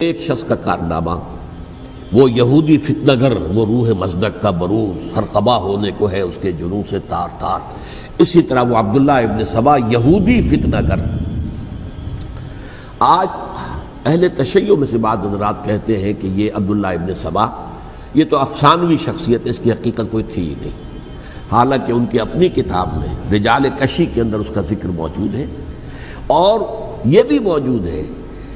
ایک شخص کا کارنامہ، وہ یہودی فتنہ گر، وہ روح مصدق کا بروز، ہر قبا ہونے کو ہے اس کے جنوں سے تار تار۔ اسی طرح وہ عبداللہ ابن سبا یہودی فتنہ گر۔ آج اہل تشیع میں سے بعض حضرات کہتے ہیں کہ یہ عبداللہ ابن سبا یہ تو افسانوی شخصیت ہے، اس کی حقیقت کوئی تھی ہی نہیں، حالانکہ ان کی اپنی کتاب میں رجال کشی کے اندر اس کا ذکر موجود ہے، اور یہ بھی موجود ہے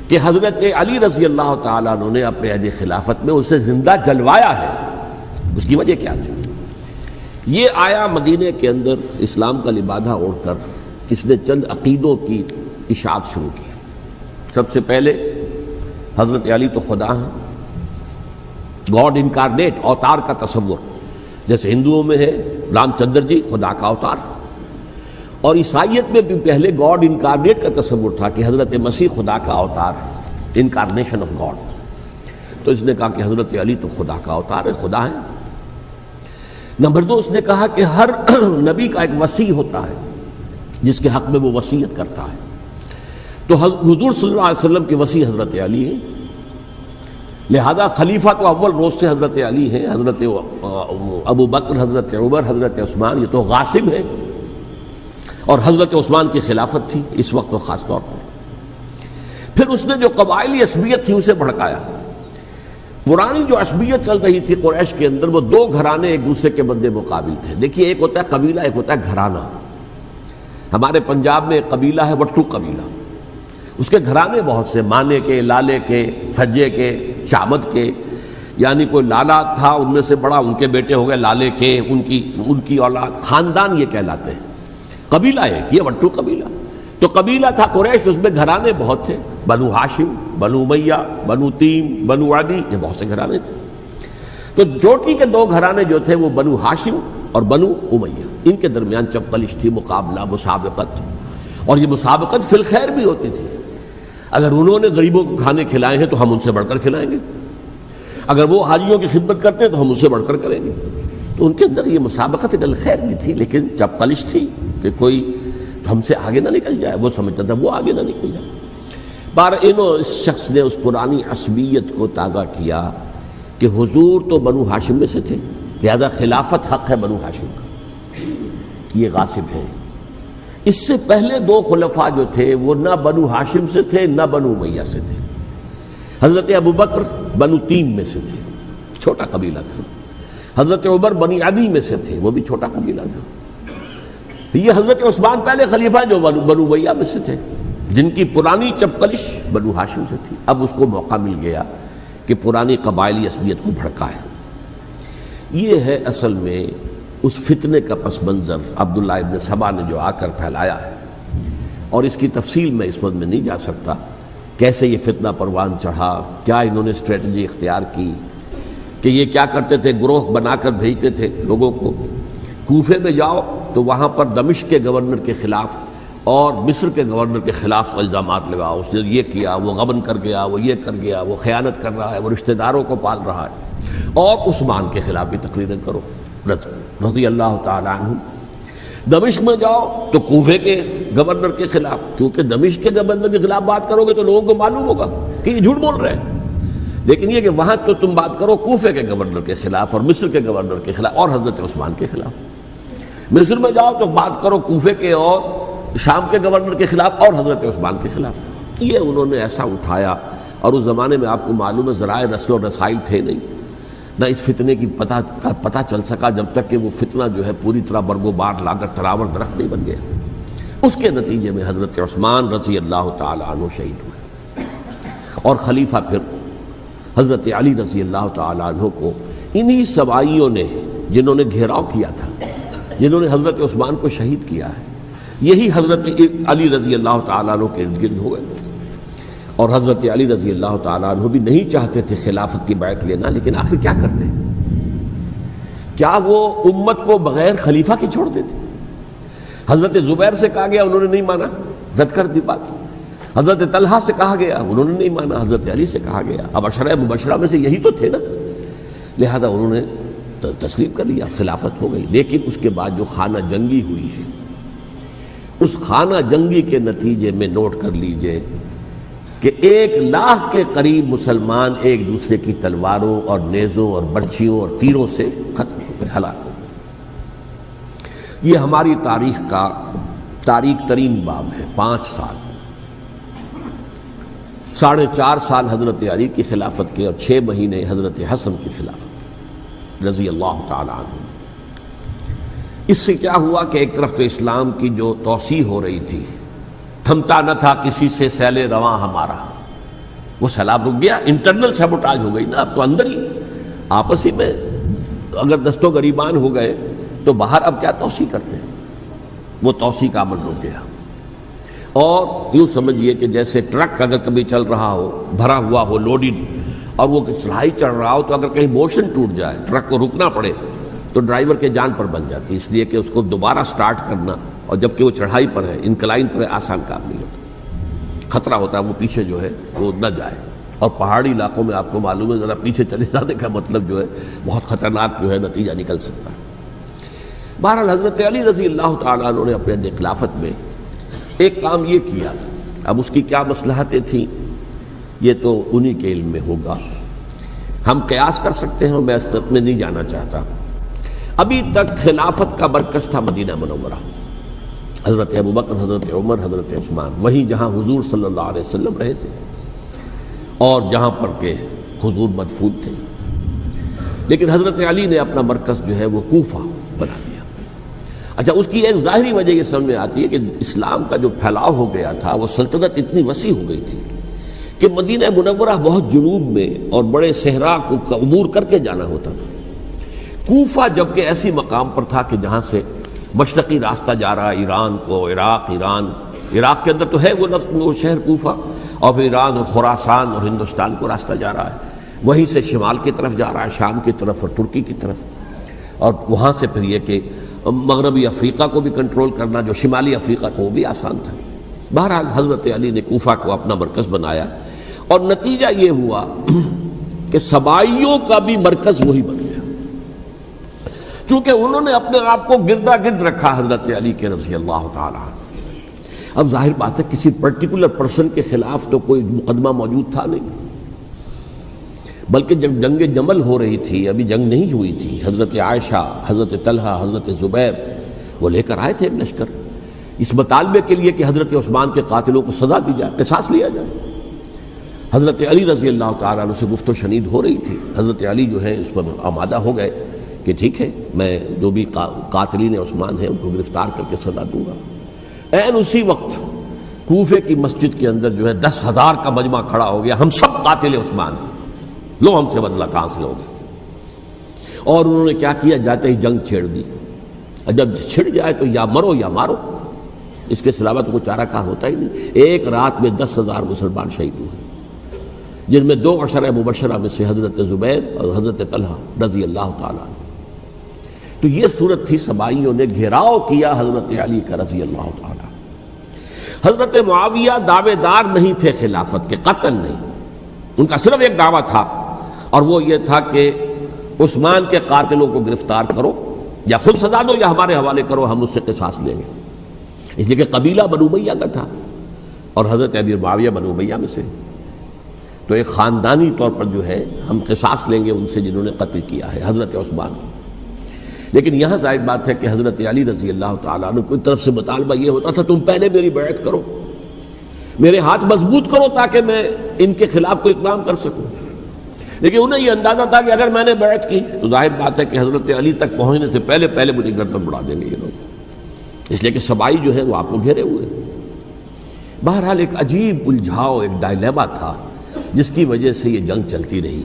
کہ حضرت علی رضی اللہ تعالیٰ عنہ نے اپنے عہد خلافت میں اسے زندہ جلوایا ہے۔ اس کی وجہ کیا تھی؟ یہ آیا مدینے کے اندر اسلام کا لبادہ اوڑھ کر، اس نے چند عقیدوں کی اشاعت شروع کی۔ سب سے پہلے حضرت علی تو خدا ہیں، گاڈ انکارنیٹ، اوتار کا تصور، جیسے ہندوؤں میں ہے رام چندر جی خدا کا اوتار، اور عیسائیت میں بھی پہلے گاڈ انکارنیٹ کا تصور تھا کہ حضرت مسیح خدا کا اوتار ہے، انکارنیشن آف گاڈ۔ تو اس نے کہا کہ حضرت علی تو خدا کا اوتار ہے، خدا ہے۔ نمبر دو، اس نے کہا کہ ہر نبی کا ایک وصی ہوتا ہے جس کے حق میں وہ وصیت کرتا ہے، تو حضور صلی اللہ علیہ وسلم کے وصی حضرت علی ہیں، لہذا خلیفہ تو اول روز سے حضرت علی ہیں، حضرت ابو بکر، حضرت عمر، حضرت عثمان یہ تو غاصب ہیں، اور حضرت عثمان کی خلافت تھی اس وقت تو خاص طور پر۔ پھر اس نے جو قبائلی عصبیت تھی اسے بھڑکایا۔ پرانی جو عصبیت چل رہی تھی قریش کے اندر، وہ دو گھرانے ایک دوسرے کے مد مقابل تھے۔ دیکھیے، ایک ہوتا ہے قبیلہ، ایک ہوتا ہے گھرانہ۔ ہمارے پنجاب میں ایک قبیلہ ہے وٹو قبیلہ، اس کے گھرانے بہت سے، مانے کے، لالے کے، سجے کے، شامت کے، یعنی کوئی لالا تھا ان میں سے بڑا، ان کے بیٹے ہو گئے لالے کے، ان کی اولاد، خاندان یہ کہلاتے ہیں۔ قبیلہ ایک، یہ وٹو قبیلہ۔ تو قبیلہ تھا قریش، اس میں گھرانے بہت تھے، بنو ہاشم، بنو امیہ، بنو تیم، بنو عدی، یہ بہت سے گھرانے تھے۔ تو چوٹی کے دو گھرانے جو تھے وہ بنو ہاشم اور بنو امیہ، ان کے درمیان چپقلش تھی، مقابلہ، مسابقت، اور یہ مسابقت فی الخیر بھی ہوتی تھی۔ اگر انہوں نے غریبوں کو کھانے کھلائے ہیں تو ہم ان سے بڑھ کر کھلائیں گے، اگر وہ حاجیوں کی خدمت کرتے ہیں تو ہم ان سے بڑھ کر کریں گے۔ تو ان کے اندر یہ مسابقت فی الخیر بھی تھی، لیکن چپقلش تھی کہ کوئی ہم سے آگے نہ نکل جائے، وہ سمجھتا تھا وہ آگے نہ نکل جائے۔ اس شخص نے اس پرانی عصبیت کو تازہ کیا کہ حضور تو بنو ہاشم میں سے تھے، لہذا خلافت حق ہے بنو ہاشم کا، یہ غاصب ہے۔ اس سے پہلے دو خلفاء جو تھے وہ نہ بنو ہاشم سے تھے نہ بنو امیہ سے تھے۔ حضرت ابو بکر بنو تیم میں سے تھے، چھوٹا قبیلہ تھا۔ حضرت عمر بنی عدی میں سے تھے، وہ بھی چھوٹا قبیلہ تھا۔ یہ حضرت عثمان پہلے خلیفہ جو بنو امیہ میں سے تھے، جن کی پرانی چپقلش بنو ہاشم سے تھی۔ اب اس کو موقع مل گیا کہ پرانی قبائلی عصبیت کو بھڑکائے۔ یہ ہے اصل میں اس فتنے کا پس منظر عبداللہ ابن سبا نے جو آ کر پھیلایا ہے، اور اس کی تفصیل میں اس وقت میں نہیں جا سکتا، کیسے یہ فتنہ پروان چڑھا، کیا انہوں نے اسٹریٹجی اختیار کی، کہ یہ کیا کرتے تھے، گروہ بنا کر بھیجتے تھے لوگوں کو۔ کوفے میں جاؤ تو وہاں پر دمشق کے گورنر کے خلاف اور مصر کے گورنر کے خلاف الزامات لگاؤ، اس نے یہ کیا، وہ غبن کر گیا، وہ یہ کر گیا، وہ خیانت کر رہا ہے، وہ رشتہ داروں کو پال رہا ہے، اور عثمان کے خلاف بھی تقریریں کرو رضی اللہ تعالی عنہ۔ دمشق میں جاؤ تو کوفے کے گورنر کے خلاف، کیونکہ دمشق کے گورنر کے خلاف بات کرو گے تو لوگوں کو معلوم ہوگا کہ یہ جھوٹ بول رہے ہیں، لیکن یہ کہ وہاں تو تم بات کرو کوفے کے گورنر کے خلاف اور مصر کے گورنر کے خلاف اور حضرت عثمان کے خلاف۔ مصر میں جاؤ تو بات کرو کوفے کے اور شام کے گورنر کے خلاف اور حضرت عثمان کے خلاف۔ یہ انہوں نے ایسا اٹھایا، اور اس زمانے میں آپ کو معلوم ہے ذرائع رسل و رسائل تھے نہیں، نہ اس فتنے کی پتہ چل سکا جب تک کہ وہ فتنہ جو ہے پوری طرح برگ و بار لا کر تراور درخت نہیں بن گیا۔ اس کے نتیجے میں حضرت عثمان رضی اللہ تعالی عنہ شہید ہوئے، اور خلیفہ پھر حضرت علی رضی اللہ تعالی عنہ کو انہی سوائیوں نے، جنہوں نے گھیراؤ کیا تھا، جنہوں نے حضرت عثمان کو شہید کیا ہے، یہی حضرت علی رضی اللہ تعالیٰ عنہ کے ارد گرد ہوئے۔ اور حضرت علی رضی اللہ تعالیٰ عنہ بھی نہیں چاہتے تھے خلافت کی بیعت لینا، لیکن آخر کیا کرتے؟ کیا وہ امت کو بغیر خلیفہ کے چھوڑ دیتے؟ حضرت زبیر سے کہا گیا، انہوں نے نہیں مانا، رد کر دی بات۔ حضرت طلحہ سے کہا گیا، انہوں نے نہیں مانا۔ حضرت علی سے کہا گیا، اب عشرہ مبشرہ میں سے یہی تو تھے نا، لہذا انہوں نے تسلیم کر لیا، خلافت ہو گئی۔ لیکن اس کے بعد جو خانہ جنگی ہوئی ہے، اس خانہ جنگی کے نتیجے میں نوٹ کر لیجئے کہ کہ 1,00,000 کے قریب مسلمان ایک دوسرے کی تلواروں اور نیزوں اور برچھیوں اور تیروں سے ختم ہو گئے، ہلاک ہو گئے۔ یہ ہماری تاریخ کا تاریک ترین باب ہے۔ 5 سال، 4.5 سال حضرت علی کی خلافت کے اور 6 مہینے حضرت حسن کی خلافت کے رضی اللہ تعالی عنہ۔ اس سے کیا ہوا کہ ایک طرف تو اسلام کی جو توسیع ہو رہی تھی، تھمتا نہ تھا کسی سے سیل رواں ہمارا، وہ سیلاب رک گیا، انٹرنل سیبوٹاج ہو گئی نا، اب تو اندر ہی آپس ہی میں اگر دست و گریبان ہو گئے تو باہر اب کیا توسیع کرتے ہیں، وہ توسیع کا عمل رک گیا۔ اور یوں سمجھیے کہ جیسے ٹرک اگر کبھی چل رہا ہو، بھرا ہوا ہو، لوڈڈ، اور وہ چڑھائی چڑھ رہا ہو، تو اگر کہیں موشن ٹوٹ جائے، ٹرک کو رکنا پڑے، تو ڈرائیور کے جان پر بن جاتی ہے، اس لیے کہ اس کو دوبارہ سٹارٹ کرنا، اور جبکہ وہ چڑھائی پر ہے، انکلائن پر ہے، آسان کام نہیں ہوتا، خطرہ ہوتا ہے وہ پیچھے جو ہے وہ نہ جائے۔ اور پہاڑی علاقوں میں آپ کو معلوم ہے ذرا پیچھے چلے جانے کا مطلب جو ہے بہت خطرناک جو ہے نتیجہ نکل سکتا ہے۔ بہرحال حضرت علی رضی اللہ تعالیٰ عنہ نے اپنے خلافت میں ایک کام یہ کیا، اب اس کی کیا مصلحتیں تھیں یہ تو انہی کے علم میں ہوگا، ہم قیاس کر سکتے ہیں، میں اس طرف میں نہیں جانا چاہتا۔ ابھی تک خلافت کا مرکز تھا مدینہ منورہ، حضرت ابوبکر، حضرت عمر، حضرت عثمان، وہیں جہاں حضور صلی اللہ علیہ وسلم رہے تھے اور جہاں پر کہ حضور مدفون تھے۔ لیکن حضرت علی نے اپنا مرکز جو ہے وہ کوفہ بنا دیا۔ اچھا، اس کی ایک ظاہری وجہ یہ سمجھ میں آتی ہے کہ اسلام کا جو پھیلاؤ ہو گیا تھا، وہ سلطنت اتنی وسیع ہو گئی تھی کہ مدینہ منورہ بہت جنوب میں اور بڑے صحرا کو عبور کر کے جانا ہوتا تھا۔ کوفہ جبکہ ایسی مقام پر تھا کہ جہاں سے مشرقی راستہ جا رہا ہے ایران کو، عراق کے اندر تو ہے وہ شہر کوفہ، اور پھر ایران اور خراسان اور ہندوستان کو راستہ جا رہا ہے، وہیں سے شمال کی طرف جا رہا ہے، شام کی طرف اور ترکی کی طرف، اور وہاں سے پھر یہ کہ مغربی افریقہ کو بھی کنٹرول کرنا، جو شمالی افریقہ کو بھی آسان تھا۔ بہرحال حضرت علی نے کوفہ کو اپنا مرکز بنایا، اور نتیجہ یہ ہوا کہ سبائیوں کا بھی مرکز وہی بن گیا، چونکہ انہوں نے اپنے آپ کو گردا گرد رکھا حضرت علی کے رضی اللہ تعالیٰ عنہ۔ اب ظاہر بات ہے کسی پرٹیکولر پرسن کے خلاف تو کوئی مقدمہ موجود تھا نہیں، بلکہ جب جنگ جمل ہو رہی تھی، ابھی جنگ نہیں ہوئی تھی، حضرت عائشہ، حضرت طلحہ، حضرت زبیر وہ لے کر آئے تھے لشکر اس مطالبے کے لیے کہ حضرت عثمان کے قاتلوں کو سزا دی جائے، قصاص لیا جائے۔ حضرت علی رضی اللہ تعالیٰ عنہ سے گفت و شنید ہو رہی تھی، حضرت علی جو ہے اس پر آمادہ ہو گئے کہ ٹھیک ہے، میں جو بھی قاتلین عثمان ہیں ان کو گرفتار کر کے سزا دوں گا۔ عین اسی وقت کوفے کی مسجد کے اندر جو ہے 10,000 کا مجمع کھڑا ہو گیا، ہم سب قاتل عثمان ہیں، لو ہم سے بدلہ کہاں سے لوگے۔ اور انہوں نے کیا کیا، جاتے ہی جنگ چھیڑ دی، اور جب چھڑ جائے تو یا مرو یا مارو، اس کے علاوہ تو کوئی چارہ کار ہوتا ہی نہیں۔ ایک رات میں 10,000 مسلمان شہید ہوئے، جن میں 2 عشرہ مبشرہ میں سے حضرت زبیر اور حضرت طلحہ رضی اللہ تعالیٰ عنہ۔ تو یہ صورت تھی، سبائیوں نے گھیراؤ کیا حضرت علی کا رضی اللہ تعالیٰ۔ حضرت معاویہ دعوے دار نہیں تھے خلافت کے، قطعاً نہیں، ان کا صرف ایک دعویٰ تھا، اور وہ یہ تھا کہ عثمان کے قاتلوں کو گرفتار کرو، یا خود سزا دو یا ہمارے حوالے کرو، ہم اس سے قصاص لیں گے۔ اس لیے کہ قبیلہ بنو امیہ کا تھا، اور حضرت امیر معاویہ بنو امیہ میں سے، تو ایک خاندانی طور پر جو ہے ہم قصاص لیں گے ان سے جنہوں نے قتل کیا ہے حضرت عثمان کو۔ لیکن یہاں ظاہر بات ہے کہ حضرت علی رضی اللہ تعالیٰ عنہ کی طرف سے مطالبہ یہ ہوتا تھا، تم پہلے میری بیعت کرو، میرے ہاتھ مضبوط کرو تاکہ میں ان کے خلاف کوئی اقدام کر سکوں۔ لیکن انہیں یہ اندازہ تھا کہ اگر میں نے بیعت کی تو ظاہر بات ہے کہ حضرت علی تک پہنچنے سے پہلے مجھے گردن اڑا دیں گے یہ لوگ، اس لیے کہ سبائی جو ہے وہ آپ کو گھیرے ہوئے۔ بہرحال ایک عجیب الجھاؤ، ایک ڈائلیما تھا جس کی وجہ سے یہ جنگ چلتی رہی،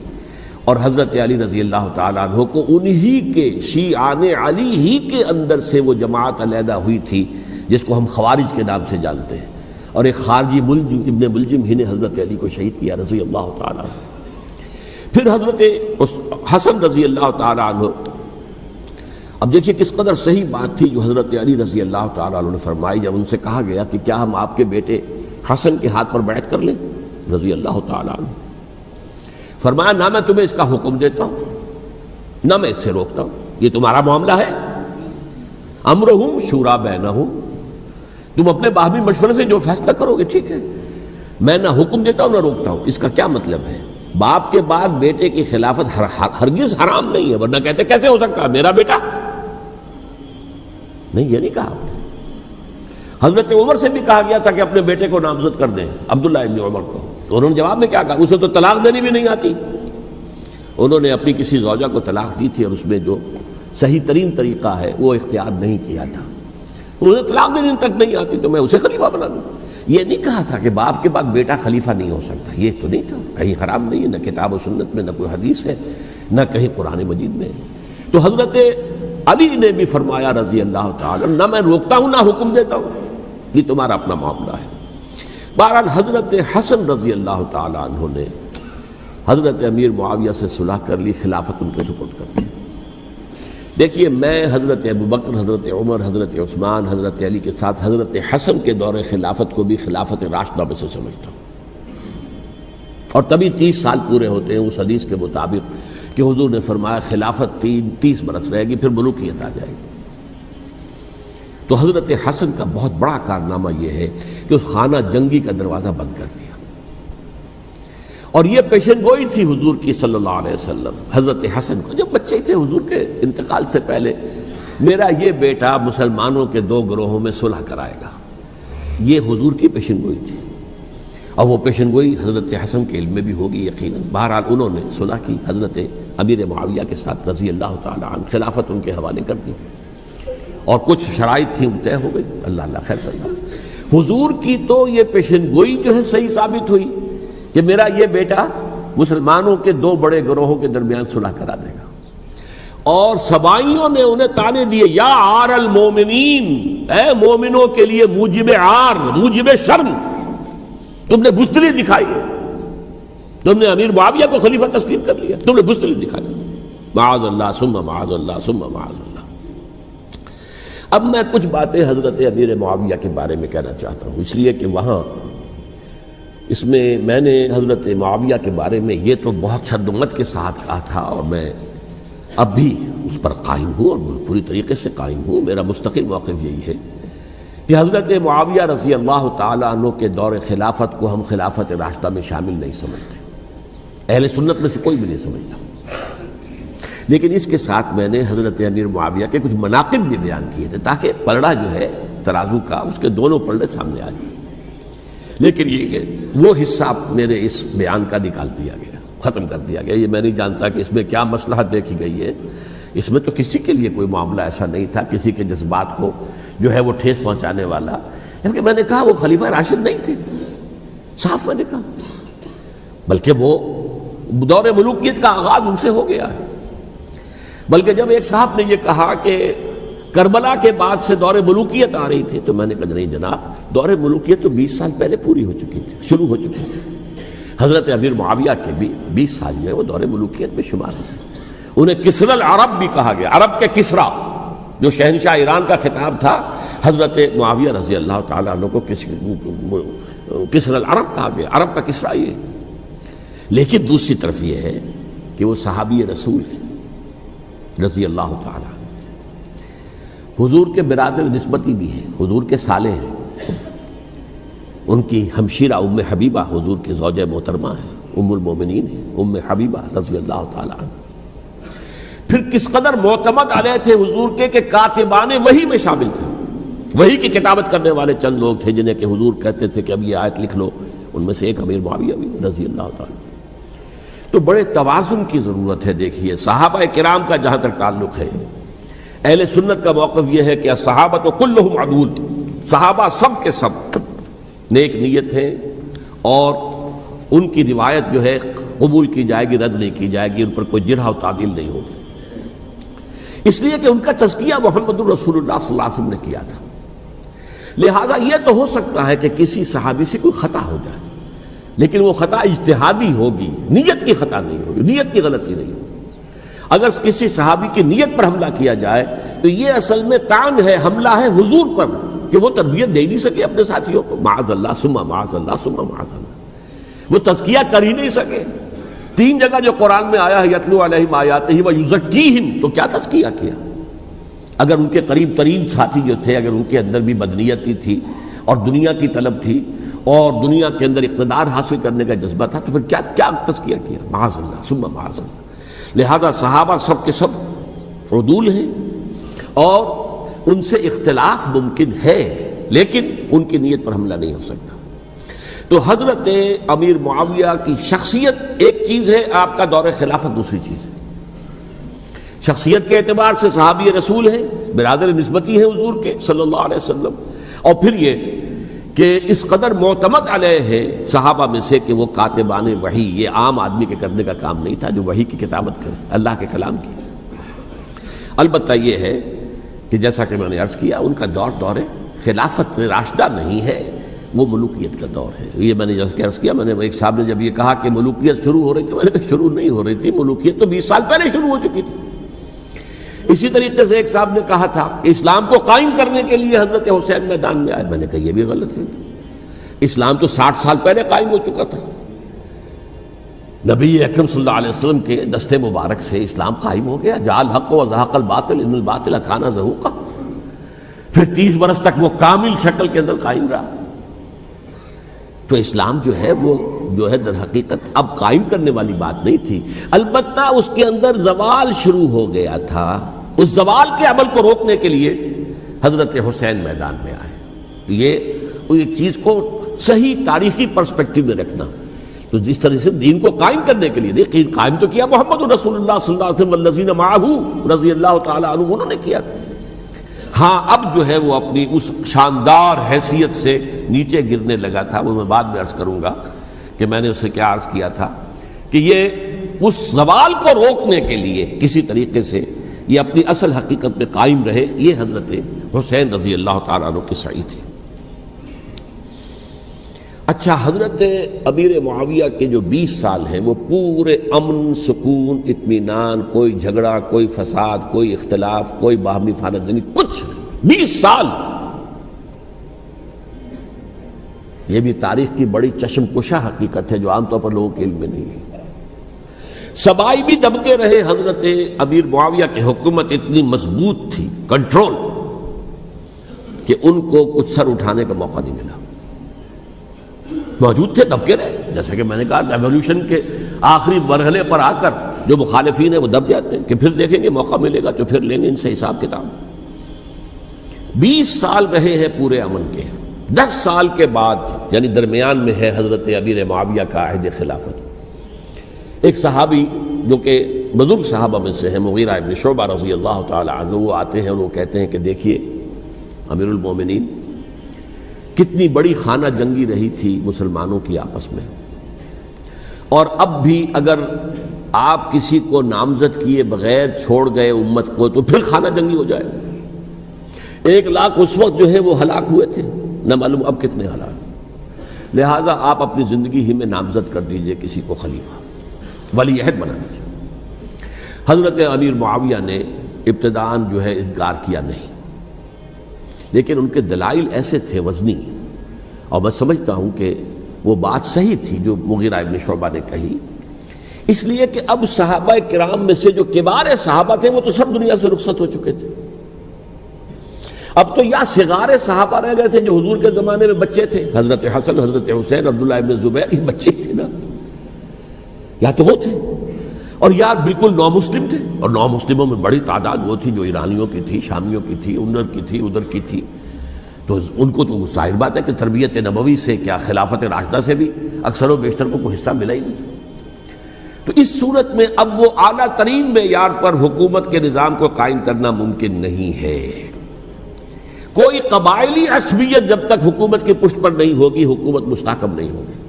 اور حضرت علی رضی اللہ تعالیٰ عنہ کو انہی کے شیعان علی ہی کے اندر سے وہ جماعت علیحدہ ہوئی تھی جس کو ہم خوارج کے نام سے جانتے ہیں، اور ایک خارجی ابن ملجم ہی نے حضرت علی کو شہید کیا رضی اللہ تعالیٰ عنہ۔ پھر حضرت حسن رضی اللہ تعالیٰ عنہ، اب دیکھیے کس قدر صحیح بات تھی جو حضرت علی رضی اللہ تعالیٰ عنہ نے فرمائی جب ان سے کہا گیا کہ کیا ہم آپ کے بیٹے حسن کے ہاتھ پر بیعت کر لیں رضی اللہ تعالیٰ عنہ۔ فرمایا نہ میں تمہیں اس کا حکم دیتا ہوں نہ میں اس سے روکتا ہوں، یہ تمہارا معاملہ ہے، امرہم شورا بینہم، تم اپنے باہمی مشورے سے جو فیصلہ کرو گے ٹھیک ہے، میں نہ حکم دیتا ہوں نہ روکتا ہوں. اس کا کیا مطلب ہے؟ باپ کے بعد بیٹے کی خلافت ہرگز حرام نہیں ہے، ورنہ کہتے کیسے ہو سکتا ہے میرا بیٹا؟ نہیں، یہ نہیں کہا. حضرت عمر سے بھی کہا گیا تھا کہ اپنے بیٹے کو نامزد کر دیں، عبداللہ ابن عمر کو، تو انہوں نے جواب میں کیا کہا؟ اسے تو طلاق دینی بھی نہیں آتی. انہوں نے اپنی کسی زوجہ کو طلاق دی تھی اور اس میں جو صحیح ترین طریقہ ہے وہ اختیار نہیں کیا تھا. انہیں طلاق دینی تک نہیں آتی تو میں اسے خلیفہ بنا دوں. یہ نہیں کہا تھا کہ باپ کے بعد بیٹا خلیفہ نہیں ہو سکتا، یہ تو نہیں تھا. کہیں حرام نہیں ہے، نہ کتاب و سنت میں، نہ کوئی حدیث ہے، نہ کہیں قرآن مجید میں. تو حضرت علی نے بھی فرمایا رضی اللہ تعالی، نہ میں روکتا ہوں نہ حکم دیتا ہوں، یہ تمہارا اپنا معاملہ ہے. بہرحال حضرت حسن رضی اللہ تعالی عنہ نے حضرت امیر معاویہ سے صلح کر لی، خلافت ان کے سپرد کر دی. دیکھیے، میں حضرت ابوبکر، حضرت عمر، حضرت عثمان، حضرت علی کے ساتھ حضرت حسن کے دور خلافت کو بھی خلافت راشدہ میں سے سمجھتا ہوں. اور تبھی 30 سال پورے ہوتے ہیں اس حدیث کے مطابق کہ حضور نے فرمایا خلافت 30 برس رہے گی، پھر ملوکیت آ جائے گی. تو حضرت حسن کا بہت بڑا کارنامہ یہ ہے کہ اس خانہ جنگی کا دروازہ بند کر دیا. اور یہ پیشن گوئی تھی حضور کی صلی اللہ علیہ وسلم حضرت حسن کو، جب بچے تھے حضور کے انتقال سے پہلے، میرا یہ بیٹا مسلمانوں کے 2 گروہوں میں صلح کرائے گا. یہ حضور کی پیشن گوئی تھی، اور وہ پیشن گوئی حضرت حسن کے علم میں بھی ہوگی یقیناً. بہرحال انہوں نے صلح کی حضرت امیر معاویہ کے ساتھ رضی اللہ تعالی عنہ، خلافت ان کے حوالے کر دی، اور کچھ شرائط تھیں طے ہو گئی. اللہ خیر صلی اللہ. حضور کی تو یہ پیشن گوئی جو ہے صحیح ثابت ہوئی کہ میرا یہ بیٹا مسلمانوں کے 2 بڑے گروہوں کے درمیان صلح کرا دے گا. اور سبائیوں نے انہیں تانے دیے، یا عار المومنین، اے مومنوں کے لیے موجب عار، موجب شرم، تم نے بزدلی دکھائی ہے، تم نے امیر معاویہ کو خلیفہ تسلیم کر لیا، تم نے بزدلی دکھائی. معاذ اللہ ثم معاذ اللہ ثم معاذ اللہ. اب میں کچھ باتیں حضرت امیر معاویہ کے بارے میں کہنا چاہتا ہوں، اس لیے کہ وہاں اس میں نے حضرت معاویہ کے بارے میں یہ تو بہت شدت کے ساتھ کہا تھا، اور میں اب بھی اس پر قائم ہوں اور پوری طریقے سے قائم ہوں. میرا مستقل موقف یہی ہے کہ حضرت معاویہ رضی اللہ تعالیٰ عنہ کے دور خلافت کو ہم خلافت راشدہ میں شامل نہیں سمجھتے، اہل سنت میں سے کوئی بھی نہیں سمجھتا. لیکن اس کے ساتھ میں نے حضرت امیر معاویہ کے کچھ مناقب بھی بیان کیے تھے، تاکہ پلڑا جو ہے ترازو کا، اس کے دونوں پلڑے سامنے آ جائیں. لیکن یہ کہ وہ حصہ میرے اس بیان کا نکال دیا گیا، ختم کر دیا گیا. یہ میں نہیں جانتا کہ اس میں کیا مصلحت دیکھی گئی ہے. اس میں تو کسی کے لیے کوئی معاملہ ایسا نہیں تھا، کسی کے جذبات کو جو ہے وہ ٹھیس پہنچانے والا. کیونکہ میں نے کہا وہ خلیفہ راشد نہیں تھے، صاف میں نے کہا، بلکہ وہ دور ملوکیت کا آغاز ان سے ہو گیا ہے. بلکہ جب ایک صاحب نے یہ کہا کہ کربلا کے بعد سے دور ملوکیت آ رہی تھی، تو میں نے کہا نہیں جناب، دور ملوکیت تو 20 سال پہلے پوری ہو چکی تھی، شروع ہو چکی تھی. حضرت امیر معاویہ کے بھی 20 سال میں وہ دور ملوکیت میں شمار ہوتے. انہیں کسرى العرب بھی کہا گیا، عرب کے کسریٰ، جو شہنشاہ ایران کا خطاب تھا، حضرت معاویہ رضی اللہ تعالیٰ عنہ کو کسرى العرب کہا گیا، عرب کا کسریٰ یہ. لیکن دوسری طرف یہ ہے کہ وہ صحابی رسول ہیں رضی اللہ تعالیٰ، حضور کے برادر نسبتی بھی ہیں، حضور کے صالح ہیں. ان کی ہمشیرہ ام حبیبہ حضور کی زوجہ محترمہ ہیں، ام المومنین ہیں، ام حبیبہ رضی اللہ تعالیٰ عنہ. پھر کس قدر معتمد علیہ تھے حضور کے کہ کاتبان وحی میں شامل تھے. وحی کی کتابت کرنے والے چند لوگ تھے جنہیں کہ حضور کہتے تھے کہ اب یہ آیت لکھ لو، ان میں سے ایک امیر معاویہ بھی رضی اللہ تعالیٰ. تو بڑے توازن کی ضرورت ہے. دیکھیے صحابہ کرام کا جہاں تک تعلق ہے، اہل سنت کا موقف یہ ہے کہ صحابہ کلہم عدول، صحابہ سب کے سب نیک نیت ہیں، اور ان کی روایت جو ہے قبول کی جائے گی، رد نہیں کی جائے گی، ان پر کوئی جرح و تعدیل نہیں ہوگی. اس لیے کہ ان کا تزکیہ محمد الرسول اللہ صلی اللہ علیہ وسلم نے کیا تھا. لہٰذا یہ تو ہو سکتا ہے کہ کسی صحابی سے کوئی خطا ہو جائے، لیکن وہ خطا اجتہادی ہوگی، نیت کی خطا نہیں ہوگی، نیت کی غلطی نہیں ہوگی. اگر کسی صحابی کی نیت پر حملہ کیا جائے تو یہ اصل میں طعن ہے، حملہ ہے حضور پر کہ وہ تربیت دے ہی نہیں سکے اپنے ساتھیوں کو. معاذ اللہ ثم معاذ اللہ ثم معاذ اللہ، وہ تزکیہ کر ہی نہیں سکے. 3 جگہ جو قرآن میں آیا ہے یتلو علیہم آیاتہ ویزکیہم، تو کیا تزکیہ کیا؟ اگر ان کے قریب ترین ساتھی جو تھے، اگر ان کے اندر بھی بدنیتی تھی اور دنیا کی طلب تھی، اور دنیا کے اندر اقتدار حاصل کرنے کا جذبہ تھا، تو پھر کیا کیا تزکیہ کیا؟ معاذ اللہ ثم معاذ اللہ۔ لہذا صحابہ سب کے سب عدول ہیں اور ان سے اختلاف ممکن ہے، لیکن ان کی نیت پر حملہ نہیں ہو سکتا۔ تو حضرت امیر معاویہ کی شخصیت ایک چیز ہے، آپ کا دور خلافت دوسری چیز ہے۔ شخصیت کے اعتبار سے صحابی رسول ہیں، برادر نسبتی ہیں حضور کے صلی اللہ علیہ وسلم، اور پھر یہ کہ اس قدر معتمد علیہ ہے صحابہ میں سے کہ وہ کاتبان وحی، یہ عام آدمی کے کرنے کا کام نہیں تھا جو وحی کی کتابت کرے، اللہ کے کلام کی۔ البتہ یہ ہے کہ جیسا کہ میں نے عرض کیا، ان کا دور خلافت راشدہ نہیں ہے، وہ ملوکیت کا دور ہے۔ یہ میں نے جیسا کہ عرض کیا، میں نے ایک صاحب نے جب یہ کہا کہ ملوکیت شروع ہو رہی تھی، میں نے کہا شروع نہیں ہو رہی تھی، ملوکیت تو 20 سال پہلے شروع ہو چکی تھی۔ اسی طریقے سے ایک صاحب نے کہا تھا کہ اسلام کو قائم کرنے کے لیے حضرت حسین میدان میں آئے، میں نے کہا یہ بھی غلط ہے، اسلام تو 60 سال پہلے قائم ہو چکا تھا، نبی اکرم صلی اللہ علیہ وسلم کے دست مبارک سے اسلام قائم ہو گیا، جاء الحق وزهق الباطل ان الباطل کان زهوقا، پھر 30 برس تک وہ کامل شکل کے اندر قائم رہا۔ تو اسلام جو ہے وہ در حقیقت اب قائم کرنے والی بات نہیں تھی، البتہ اس کے اندر زوال شروع ہو گیا تھا، اس زوال کے عمل کو روکنے کے لیے حضرت حسین میدان میں آئے۔ یہ ایک چیز کو صحیح تاریخی پرسپیکٹو میں رکھنا، تو جس طرح سے دین کو قائم کرنے کے لیے دیکھیں، قائم تو کیا محمد رسول اللہ صلی اللہ علیہ وسلم والذین معہ رضی اللہ تعالی عنہ، انہوں نے کیا تھا۔ ہاں اب جو ہے وہ اپنی اس شاندار حیثیت سے نیچے گرنے لگا تھا، وہ میں بعد میں عرض کروں گا کہ میں نے اسے کیا عرض کیا تھا کہ یہ اس زوال کو روکنے کے لیے کسی طریقے سے یہ اپنی اصل حقیقت میں قائم رہے، یہ حضرت حسین رضی اللہ تعالیٰ عنہ کی سعی تھی۔ اچھا، حضرت امیر معاویہ کے جو 20 سال ہیں وہ پورے امن، سکون، اطمینان، کوئی جھگڑا، کوئی فساد، کوئی اختلاف، کوئی باہمی فانت جنگی، کچھ 20 سال۔ یہ بھی تاریخ کی بڑی چشم کشا حقیقت ہے جو عام طور پر لوگوں کے علم میں نہیں ہے۔ سبائی بھی دبتے رہے، حضرت امیر معاویہ کی حکومت اتنی مضبوط تھی، کنٹرول، کہ ان کو کچھ سر اٹھانے کا موقع نہیں ملا۔ موجود تھے، دب کے رہے، جیسا کہ میں نے کہا ریولوشن کے آخری مرحلے پر آ کر جو مخالفین ہیں وہ دب جاتے ہیں کہ پھر دیکھیں گے موقع ملے گا تو پھر لیں گے ان سے حساب کتاب۔ 20 سال رہے ہیں پورے امن کے، 10 سال کے بعد یعنی درمیان میں ہے حضرت امیر معاویہ کا عہد خلافت۔ ایک صحابی جو کہ بزرگ صحابہ میں سے ہیں، مغیرہ ابن شعبہ رضی اللہ تعالی عنہ، وہ آتے ہیں اور وہ کہتے ہیں کہ دیکھیے امیر المومنین، کتنی بڑی خانہ جنگی رہی تھی مسلمانوں کی آپس میں، اور اب بھی اگر آپ کسی کو نامزد کیے بغیر چھوڑ گئے امت کو تو پھر خانہ جنگی ہو جائے۔ 1 لاکھ اس وقت جو ہے وہ ہلاک ہوئے تھے، نہ معلوم اب کتنے ہلاک۔ لہٰذا آپ اپنی زندگی ہی میں نامزد کر دیجئے کسی کو خلیفہ، ولی عہد بنا دیجئے۔ حضرت امیر معاویہ نے ابتداءً جو ہے انکار کیا نہیں، لیکن ان کے دلائل ایسے تھے وزنی، اور میں سمجھتا ہوں کہ وہ بات صحیح تھی جو مغیرہ ابن شعبہ نے کہی، اس لیے کہ اب صحابہ کرام میں سے جو کبار صحابہ تھے وہ تو سب دنیا سے رخصت ہو چکے تھے۔ اب تو یا صغار صحابہ رہ گئے تھے جو حضور کے زمانے میں بچے تھے، حضرت حسن، حضرت حسین، عبداللہ ابن زبیر، یہ بچے تھے نا، یا تو وہ تھے، اور یا بالکل نو مسلم تھے، اور نو مسلموں میں بڑی تعداد وہ تھی جو ایرانیوں کی تھی، شامیوں کی تھی، ادھر کی تھی، ادھر کی تھی، تو ان کو تو ظاہر بات ہے کہ تربیت نبوی سے کیا خلافت راشدہ سے بھی اکثر و بیشتر کو کوئی حصہ ملا ہی نہیں۔ تو اس صورت میں اب وہ اعلیٰ ترین معیار پر حکومت کے نظام کو قائم کرنا ممکن نہیں ہے۔ کوئی قبائلی عصبیت جب تک حکومت کی پشت پر نہیں ہوگی، حکومت مستحکم نہیں ہوگی۔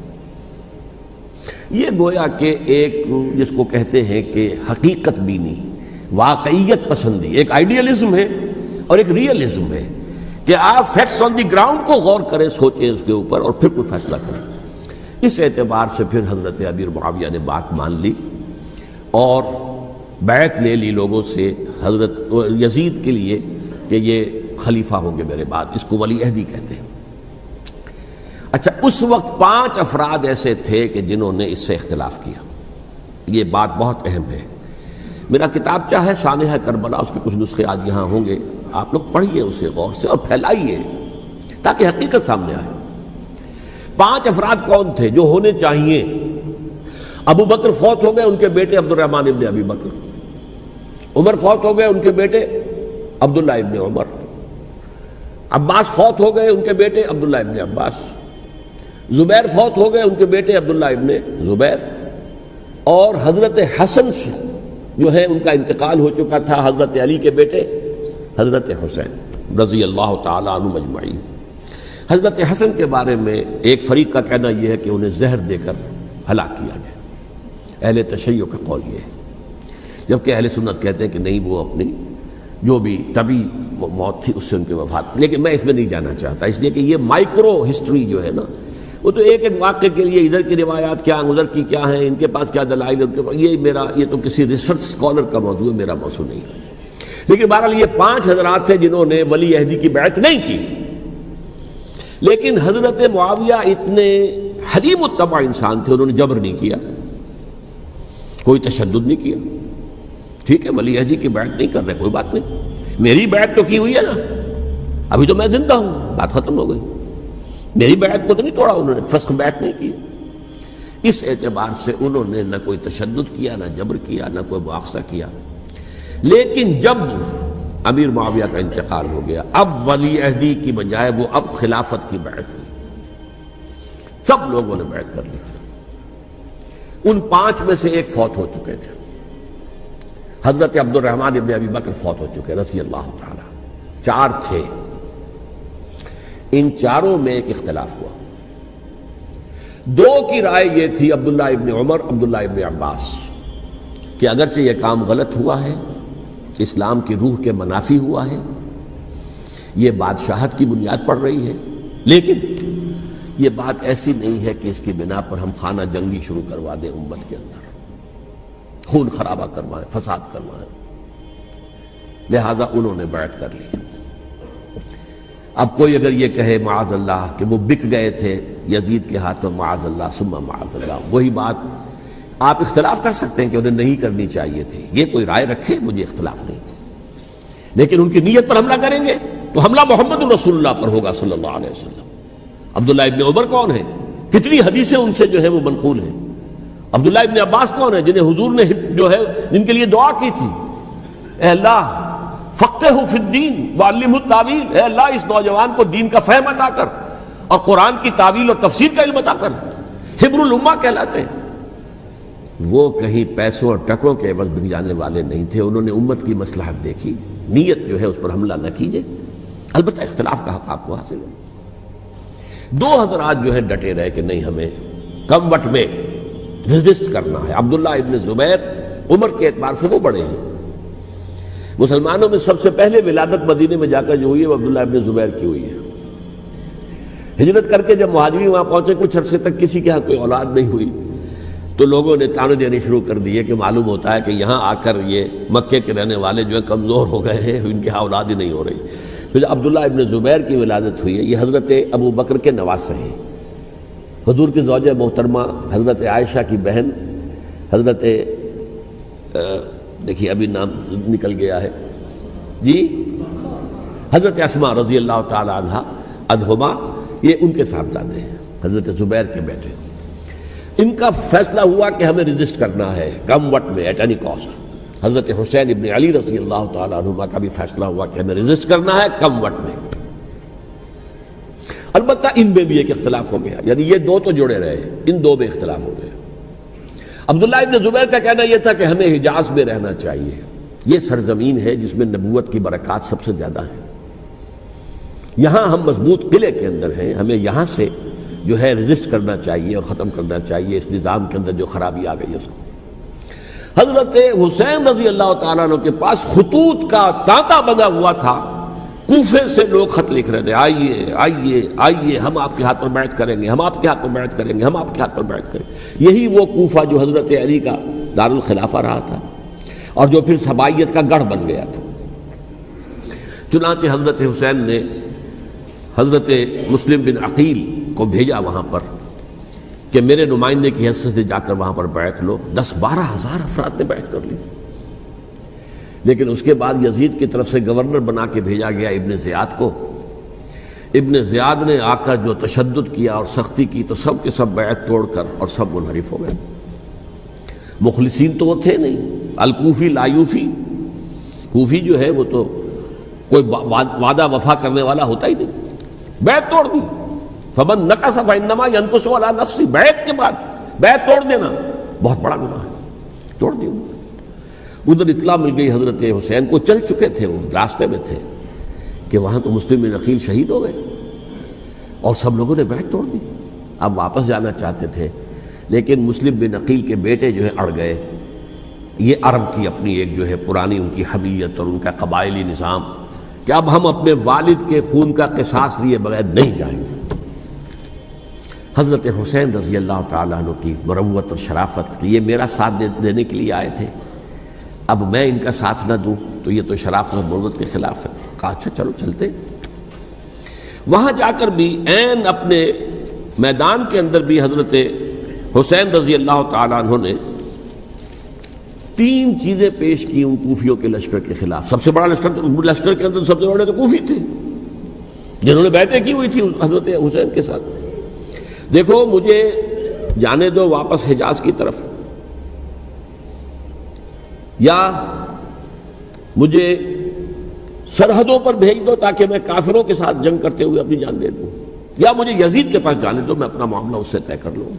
یہ گویا کہ ایک جس کو کہتے ہیں کہ حقیقت بینی، واقعیت پسندی، ایک آئیڈیلزم ہے اور ایک ریئلزم ہے کہ آپ فیکٹس آن دی گراؤنڈ کو غور کریں، سوچیں اس کے اوپر اور پھر کوئی فیصلہ کریں۔ اس اعتبار سے پھر حضرت امیر معاویہ نے بات مان لی اور بیعت لے لی لوگوں سے حضرت یزید کے لیے کہ یہ خلیفہ ہوں گے میرے بعد، اس کو ولی عہدی کہتے ہیں۔ اچھا، اس وقت 5 افراد ایسے تھے کہ جنہوں نے اس سے اختلاف کیا، یہ بات بہت اہم ہے۔ میرا کتابچہ ہے سانحہ کربلا، اس کے کچھ نسخے آج یہاں ہوں گے، آپ لوگ پڑھیے اسے غور سے اور پھیلائیے تاکہ حقیقت سامنے آئے۔ 5 افراد کون تھے جو ہونے چاہیے؟ ابو بکر فوت ہو گئے، ان کے بیٹے عبد الرحمن ابن ابی بکر، عمر فوت ہو گئے، ان کے بیٹے عبداللہ ابن عمر، عباس فوت ہو گئے، ان کے بیٹے عبداللہ ابن عباس، زبیر فوت ہو گئے، ان کے بیٹے عبداللہ ابن زبیر، اور حضرت حسن جو ہے ان کا انتقال ہو چکا تھا، حضرت علی کے بیٹے حضرت حسین رضی اللہ تعالی عنہ مجمعین۔ حضرت حسن کے بارے میں ایک فریق کا کہنا یہ ہے کہ انہیں زہر دے کر ہلاک کیا گیا، اہل تشیع کا قول یہ ہے، جبکہ اہل سنت کہتے ہیں کہ نہیں، وہ اپنی جو بھی طبی موت تھی اس سے ان کی وفات۔ لیکن میں اس میں نہیں جانا چاہتا، اس لیے کہ یہ مائکرو ہسٹری جو ہے نا، وہ تو ایک ایک واقعے کے لیے ادھر کی روایات کیا، ادھر کی کیا ہیں، ان کے پاس کیا دلائل، ان کے پاس یہ تو کسی ریسرچ اسکالر کا موضوع ہے، میرا موضوع نہیں ہے۔ لیکن بہرحال یہ 5 حضرات تھے جنہوں نے ولی عہدی کی بیعت نہیں کی، لیکن حضرت معاویہ اتنے حلیم الطبع انسان تھے، انہوں نے جبر نہیں کیا، کوئی تشدد نہیں کیا۔ ٹھیک ہے، ولی عہدی کی بیعت نہیں کر رہے، کوئی بات نہیں، میری بیعت تو کی ہوئی ہے نا، ابھی تو میں زندہ ہوں، بات ختم ہو گئی، میری بیعت کو تو نہیں توڑا انہوں نے، فسخ بیعت نہیں کی۔ اس اعتبار سے انہوں نے نہ کوئی تشدد کیا، نہ جبر کیا، نہ کوئی مواخذہ کیا۔ لیکن جب امیر معاویہ کا انتقال ہو گیا، اب ولی عہدی کی بجائے وہ اب خلافت کی بیعت ہوئی، سب لوگوں نے بیعت کر لی۔ ان 5 میں سے ایک فوت ہو چکے تھے، حضرت عبد الرحمن ابن ابی بکر فوت ہو چکے رضی اللہ تعالی، 4 تھے، ان 4 میں ایک اختلاف ہوا۔ 2 کی رائے یہ تھی، عبداللہ ابن عمر، عبداللہ ابن عباس، کہ اگرچہ یہ کام غلط ہوا ہے، اسلام کی روح کے منافی ہوا ہے، یہ بادشاہت کی بنیاد پڑ رہی ہے، لیکن یہ بات ایسی نہیں ہے کہ اس کی بنا پر ہم خانہ جنگی شروع کروا دیں، امت کے اندر خون خرابہ کروائیں، فساد کروائیں، لہذا انہوں نے بیعت کر لی۔ اب کوئی اگر یہ کہے معاذ اللہ کہ وہ بک گئے تھے یزید کے ہاتھ میں، معاذ اللہ ثم معاذ اللہ، وہی بات آپ اختلاف کر سکتے ہیں کہ انہیں نہیں کرنی چاہیے تھی، یہ کوئی رائے رکھے، مجھے اختلاف نہیں، لیکن ان کی نیت پر حملہ کریں گے تو حملہ محمد رسول اللہ پر ہوگا صلی اللہ علیہ وسلم۔ عبداللہ ابن عمر کون ہیں؟ کتنی حدیثیں ان سے جو ہے وہ منقول ہیں۔ عبداللہ ابن عباس کون ہیں؟ جنہیں حضور نے جو ہے جن کے لیے دعا کی تھی، اے اللہ فقہہ فی الدین وعلمہ التاویل، اے اللہ اس نوجوان کو دین کا فہم عطا کر اور قرآن کی تعویل اور تفسیر کا علم عطا کر، حبر الامہ کہلاتے ہیں۔ وہ کہیں پیسوں اور ٹکوں کے عوض بک جانے والے نہیں تھے، انہوں نے امت کی مصلحت دیکھی، نیت جو ہے اس پر حملہ نہ کیجئے، البتہ اختلاف کا حق آپ کو حاصل ہے۔ 2 حضرات جو ہے ڈٹے رہے کہ نہیں، ہمیں کم وٹ میں ریزسٹ کرنا ہے۔ عبداللہ ابن زبیر عمر کے اعتبار سے وہ بڑے ہیں، مسلمانوں میں سب سے پہلے ولادت مدینے میں جا کر جو ہوئی ہے وہ عبداللہ ابن زبیر کی ہوئی ہے۔ ہجرت کر کے جب مہاجرین وہاں پہنچے، کچھ عرصے تک کسی کے ہاں کوئی اولاد نہیں ہوئی، تو لوگوں نے تانے دینے شروع کر دیے کہ معلوم ہوتا ہے کہ یہاں آ کر یہ مکے کے رہنے والے جو ہے کمزور ہو گئے ہیں، ان کی اولاد ہی نہیں ہو رہی۔ پھر عبداللہ ابن زبیر کی ولادت ہوئی ہے، یہ حضرت ابو بکر کے نواسے ہیں، حضور کی زوجہ محترمہ حضرت عائشہ کی بہن، حضرت دیکھیے ابھی نام نکل گیا ہے جی، حضرت اسماء رضی اللہ تعالی عنہا عنہما، یہ ان کے صاحبزادے ہیں، حضرت زبیر کے بیٹے۔ ان کا فیصلہ ہوا کہ ہمیں رجسٹ کرنا ہے کم وٹ میں، ایٹ اینی کاسٹ۔ حضرت حسین ابن علی رضی اللہ تعالی عنہما کا بھی فیصلہ ہوا کہ ہمیں رجسٹ کرنا ہے کم وٹ میں۔ البتہ ان میں بھی ایک اختلاف ہو گیا، یعنی یہ 2 تو جڑے رہے، ان 2 میں اختلاف ہو گیا۔ عبداللہ ابن زبیر کا کہنا یہ تھا کہ ہمیں حجاز میں رہنا چاہیے، یہ سرزمین ہے جس میں نبوت کی برکات سب سے زیادہ ہیں، یہاں ہم مضبوط قلعے کے اندر ہیں، ہمیں یہاں سے جو ہے رجسٹ کرنا چاہیے اور ختم کرنا چاہیے اس نظام کے اندر جو خرابی آ گئی ہے اس کو۔ حضرت حسین رضی اللہ تعالیٰ عنہ کے پاس خطوط کا تانتا بنا ہوا تھا، کوفے سے لوگ خط لکھ رہے تھے، آئیے آئیے آئیے، ہم آپ کے ہاتھ پر بیعت کریں گے، ہم آپ کے ہاتھ پر بیعت کریں گے، ہم آپ کے ہاتھ پر بیعت کریں گے۔ یہی وہ کوفہ جو حضرت علی کا دارالخلافہ رہا تھا اور جو پھر سبائیت کا گڑھ بن گیا تھا۔ چنانچہ حضرت حسین نے حضرت مسلم بن عقیل کو بھیجا وہاں پر کہ میرے نمائندے کی حیثیت سے جا کر وہاں پر بیعت لو۔ 10-12 ہزار افراد نے بیعت کر لی، لیکن اس کے بعد یزید کی طرف سے گورنر بنا کے بھیجا گیا ابن زیاد کو۔ ابن زیاد نے آ کر جو تشدد کیا اور سختی کی تو سب کے سب بیعت توڑ کر اور سب منحرف ہو گئے. مخلصین تو وہ تھے نہیں. الکوفی لایوفی، کوفی جو ہے وہ تو کوئی وعدہ وفا کرنے والا ہوتا ہی نہیں، بیعت توڑ دی. فمن نقص فانما ينقص على نفسه، بیعت کے بعد بیعت توڑ دینا بہت بڑا گناہ ہے، توڑ دی. ادھر اطلاع مل گئی حضرت حسین کو، چل چکے تھے وہ، راستے میں تھے کہ وہاں تو مسلم بن عقیل شہید ہو گئے اور سب لوگوں نے بیعت توڑ دی. اب واپس جانا چاہتے تھے لیکن مسلم بن عقیل کے بیٹے جو ہے اڑ گئے. یہ عرب کی اپنی ایک جو ہے پرانی ان کی حمیت اور ان کا قبائلی نظام کہ اب ہم اپنے والد کے خون کا قصاص لیے بغیر نہیں جائیں گے. حضرت حسین رضی اللہ تعالیٰ عنہ کی مروت اور شرافت کہ یہ میرا ساتھ دینے کے لیے آئے تھے، اب میں ان کا ساتھ نہ دوں تو یہ تو شرافت اور مروت کے خلاف ہے. کہا اچھا چلو چلتے. وہاں جا کر بھی عین اپنے میدان کے اندر بھی حضرت حسین رضی اللہ تعالیٰ عنہ نے 3 چیزیں پیش کی ان کوفیوں کے لشکر کے خلاف. سب سے بڑا لشکر کے اندر سب سے بڑے تو کوفی تھے جنہوں نے بیعتیں کی ہوئی تھی حضرت حسین کے ساتھ. دیکھو مجھے جانے دو واپس حجاز کی طرف، یا مجھے سرحدوں پر بھیج دو تاکہ میں کافروں کے ساتھ جنگ کرتے ہوئے اپنی جان دے دوں، یا مجھے یزید کے پاس جانے دو، میں اپنا معاملہ اس سے طے کر لوں.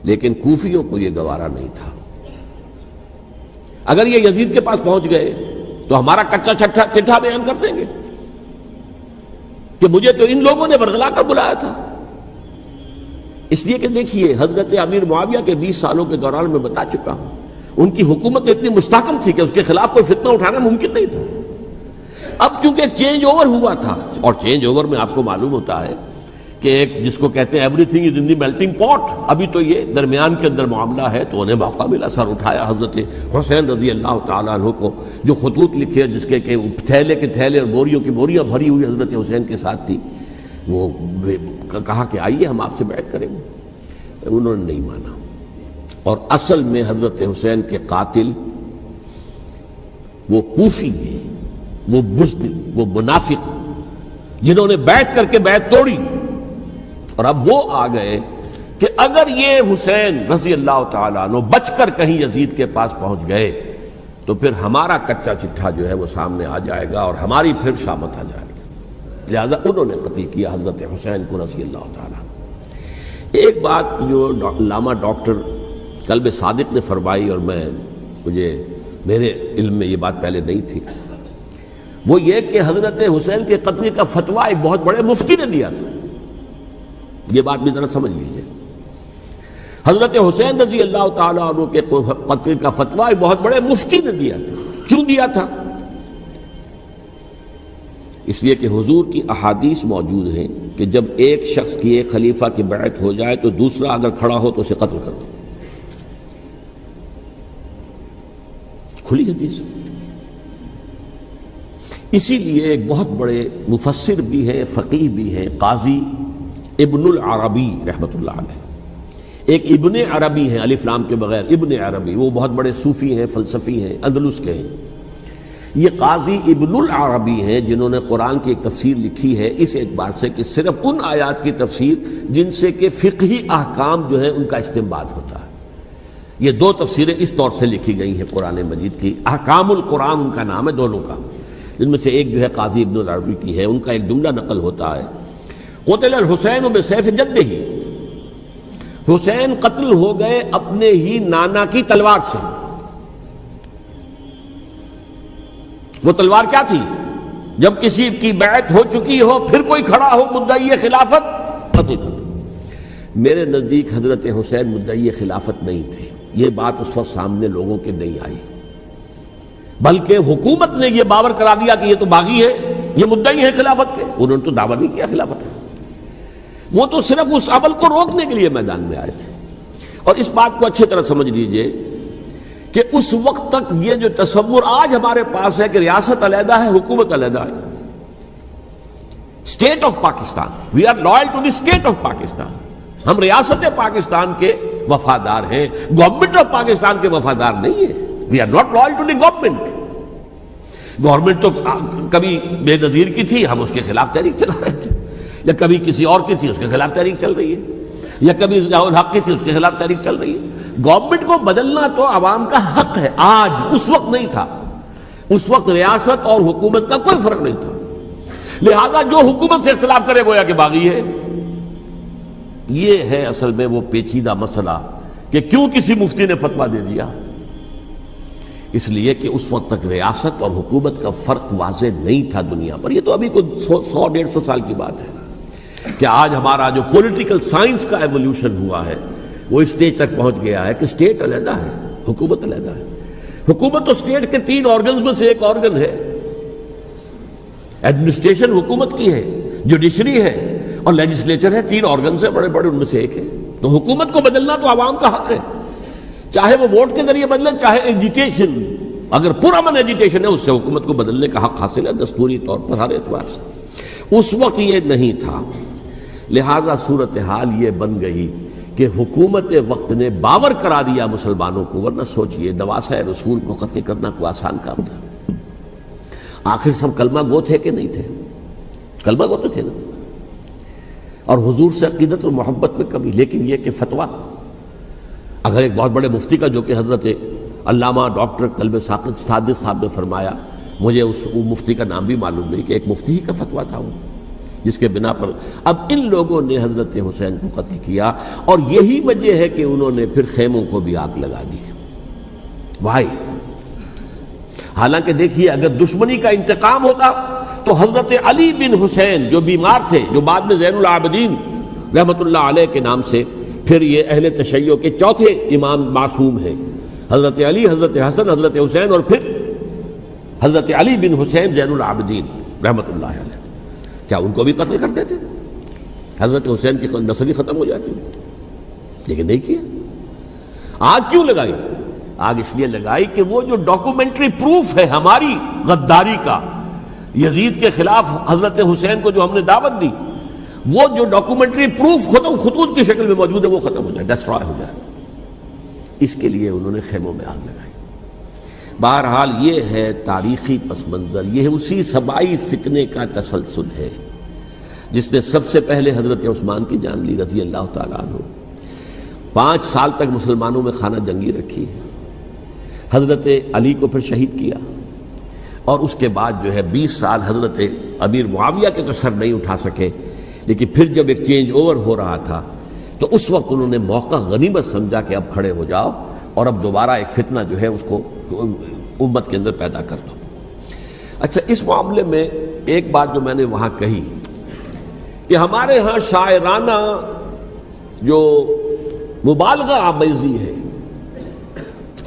لیکن کوفیوں کو یہ گوارا نہیں تھا. اگر یہ یزید کے پاس پہنچ گئے تو ہمارا کچا چٹھا بیان کر دیں گے کہ مجھے تو ان لوگوں نے برگلا کر بلایا تھا. اس لیے کہ دیکھیے حضرت امیر معاویہ کے 20 سالوں کے دوران میں بتا چکا ہوں ان کی حکومت اتنی مستحکم تھی کہ اس کے خلاف کوئی فتنہ اٹھانا ممکن نہیں تھا. اب چونکہ ایک چینج اوور ہوا تھا، اور چینج اوور میں آپ کو معلوم ہوتا ہے کہ ایک جس کو کہتے ہیں every thing is in the melting پاٹ، ابھی تو یہ درمیان کے اندر معاملہ ہے، تو انہیں موقع ملا، سر اٹھایا حضرت حسین رضی اللہ تعالیٰ عنہ کو. جو خطوط لکھے جس کے کہ تھیلے کے تھیلے اور بوریوں کی بوریاں بھری ہوئی حضرت حسین کے ساتھ تھی، وہ کہا کہ آئیے ہم آپ سے بیعت کریں گے. انہوں نے نہیں مانا. اور اصل میں حضرت حسین کے قاتل وہ کوفی ہیں، وہ بزدل، وہ منافق جنہوں نے بیعت کر کے بیعت توڑی. اور اب وہ آ گئے کہ اگر یہ حسین رضی اللہ تعالیٰ عنہ بچ کر کہیں یزید کے پاس پہنچ گئے تو پھر ہمارا کچا چٹھا جو ہے وہ سامنے آ جائے گا اور ہماری پھر شامت آ جائے گی. لہذا انہوں نے قتل کیا حضرت حسین کو رضی اللہ تعالیٰ. ایک بات جو علامہ ڈاکٹر قلب صادق نے فرمائی، اور مجھے میرے علم میں یہ بات پہلے نہیں تھی، وہ یہ کہ حضرت حسین کے قتل کا فتویٰ ایک بہت بڑے مفتی نے دیا تھا. یہ بات بھی ذرا سمجھ لیجیے. حضرت حسین رضی اللہ تعالیٰ عنہ کے قتل کا فتویٰ ایک بہت بڑے مفتی نے دیا تھا. کیوں دیا تھا؟ اس لیے کہ حضور کی احادیث موجود ہیں کہ جب ایک شخص کی ایک خلیفہ کی بیعت ہو جائے تو دوسرا اگر کھڑا ہو تو اسے قتل کر دو. کھلی حدیث. اسی لیے ایک بہت بڑے مفسر بھی ہیں، فقیہ بھی ہیں، قاضی ابن العربی رحمۃ اللہ علیہ. ایک ابن عربی ہیں الف لام کے بغیر، ابن عربی، وہ بہت بڑے صوفی ہیں، فلسفی ہیں، اندلس کے ہیں. یہ قاضی ابن العربی ہیں جنہوں نے قرآن کی ایک تفسیر لکھی ہے اس اعتبار سے کہ صرف ان آیات کی تفسیر جن سے کہ فقہی احکام جو ہیں ان کا استنباط ہوتا ہے. یہ 2 تفسیریں اس طور سے لکھی گئی ہیں قرآن مجید کی. احکام القرآن ان کا نام ہے دونوں کا، جن میں سے ایک جو ہے قاضی ابن العربی کی ہے. ان کا ایک جملہ نقل ہوتا ہے، قتل الحسین بسیف جدہ، حسین قتل ہو گئے اپنے ہی نانا کی تلوار سے. وہ تلوار کیا تھی؟ جب کسی کی بیعت ہو چکی ہو پھر کوئی کھڑا ہو مدعی خلافت، قتل کر دو. میرے نزدیک حضرت حسین مدعی خلافت نہیں تھے. یہ بات اس وقت سامنے لوگوں کے نہیں آئی، بلکہ حکومت نے یہ باور کرا دیا کہ یہ تو باغی ہے، یہ مدعی ہے خلافت کے. انہوں نے تو دعویٰ نہیں کیا خلافت کا، وہ تو صرف اس عمل کو روکنے کے لیے میدان میں آئے تھے. اور اس بات کو اچھی طرح سمجھ لیجئے کہ اس وقت تک یہ جو تصور آج ہمارے پاس ہے کہ ریاست علیحدہ ہے، حکومت علیحدہ ہے، state of Pakistan, we are loyal to the state of Pakistan, ہم ریاست پاکستان کے وفادار ہیں، گورنمنٹ آف پاکستان کے وفادار نہیں ہیں. We are not loyal to the government. Government تو کبھی بے نظیر کی تھی، ہم اس کے خلاف تحریک چلا رہے تھے، یا کبھی کسی اور کی تھی اس کے خلاف تحریک چل رہی ہے، یا کبھی ضیاء الحق کی تھی اس کے خلاف تحریک چل رہی ہے۔ گورنمنٹ کو بدلنا تو عوام کا حق ہے، آج، اس وقت نہیں تھا۔ اس وقت ریاست اور حکومت کا کوئی فرق نہیں تھا، لہذا جو حکومت سے اختلاف کرے گویا کہ باغی ہے۔ یہ ہے اصل میں وہ پیچیدہ مسئلہ کہ کیوں کسی مفتی نے فتویٰ دے دیا، اس لیے کہ اس وقت تک ریاست اور حکومت کا فرق واضح نہیں تھا دنیا پر۔ یہ تو ابھی کوئی 100-150 سال کی بات ہے کہ آج ہمارا جو پولیٹیکل سائنس کا ایولیوشن ہوا ہے وہ اس اسٹیج تک پہنچ گیا ہے کہ اسٹیٹ علیحدہ ہے، حکومت علیحدہ ہے۔ حکومت تو اسٹیٹ کے 3 آرگنز میں سے ایک آرگن ہے، ایڈمنسٹریشن حکومت کی ہے، جوڈیشری ہے اور لیجسلیچر ہے، 3 آرگنز ہیں بڑے بڑے، ان میں سے ایک ہے۔ تو حکومت کو بدلنا تو عوام کا حق ہے، چاہے وہ ووٹ کے ذریعے بدلیں، چاہے ایجیٹیشن، اگر پرامن ایجیٹیشن ہے اس سے حکومت کو بدلنے کا حق حاصل ہے دستوری طور پر ہر اعتبار سے۔ اس وقت یہ نہیں تھا، لہذا صورتحال یہ بن گئی کہ حکومت وقت نے باور کرا دیا مسلمانوں کو، ورنہ سوچئے نواسۂ رسول کو قتل کرنا کوئی آسان کام تھا؟ آخر سب کلمہ گو تھے کہ نہیں تھے؟ کلمہ گو تو تھے نا، اور حضور سے عقیدت اور محبت میں کمی، لیکن یہ کہ فتویٰ، اگر ایک بہت بڑے مفتی کا، جو کہ حضرت علامہ ڈاکٹر قلب ثاقب صادق صاحب نے فرمایا، مجھے اس مفتی کا نام بھی معلوم نہیں، کہ ایک مفتی ہی کا فتویٰ تھا وہ، جس کے بنا پر اب ان لوگوں نے حضرت حسین کو قتل کیا، اور یہی وجہ ہے کہ انہوں نے پھر خیموں کو بھی آگ لگا دی۔ وائی، حالانکہ دیکھیے اگر دشمنی کا انتقام ہوتا تو حضرت علی بن حسین جو بیمار تھے، جو بعد میں زین العابدین رحمت اللہ علیہ کے نام سے پھر یہ اہل تشیع کے چوتھے امام معصوم ہیں، حضرت علی، حضرت حسن، حضرت حسین، اور پھر حضرت علی بن حسین زین العابدین رحمت اللہ علیہ، کیا ان کو بھی قتل کر دیتے؟ حضرت حسین کی نسل ختم ہو جاتی، لیکن نہیں کیا۔ آگ کیوں لگائی؟ آگ اس لیے لگائی کہ وہ جو ڈاکومنٹری پروف ہے ہماری غداری کا یزید کے خلاف حضرت حسین کو جو ہم نے دعوت دی، وہ جو ڈاکومنٹری پروف خطوط کی شکل میں موجود ہے وہ ختم ہو جائے، ڈسٹرائے ہو جائے۔ اس کے لیے انہوں نے خیموں میں آگ لگائی۔ بہرحال یہ ہے تاریخی پس منظر، یہ اسی سبائی فتنے کا تسلسل ہے جس نے سب سے پہلے حضرت عثمان کی جان لی رضی اللہ تعالیٰ عنہ۔ 5 سال تک مسلمانوں میں خانہ جنگی رکھی، حضرت علی کو پھر شہید کیا، اور اس کے بعد جو ہے 20 سال حضرت امیر معاویہ کے تو سر نہیں اٹھا سکے، لیکن پھر جب ایک چینج اوور ہو رہا تھا تو اس وقت انہوں نے موقع غنیمت سمجھا کہ اب کھڑے ہو جاؤ اور اب دوبارہ ایک فتنہ جو ہے اس کو امت کے اندر پیدا کر دو۔ اچھا، اس معاملے میں ایک بات جو میں نے وہاں کہی کہ ہمارے ہاں شاعرانہ جو مبالغہ آمیزی ہے،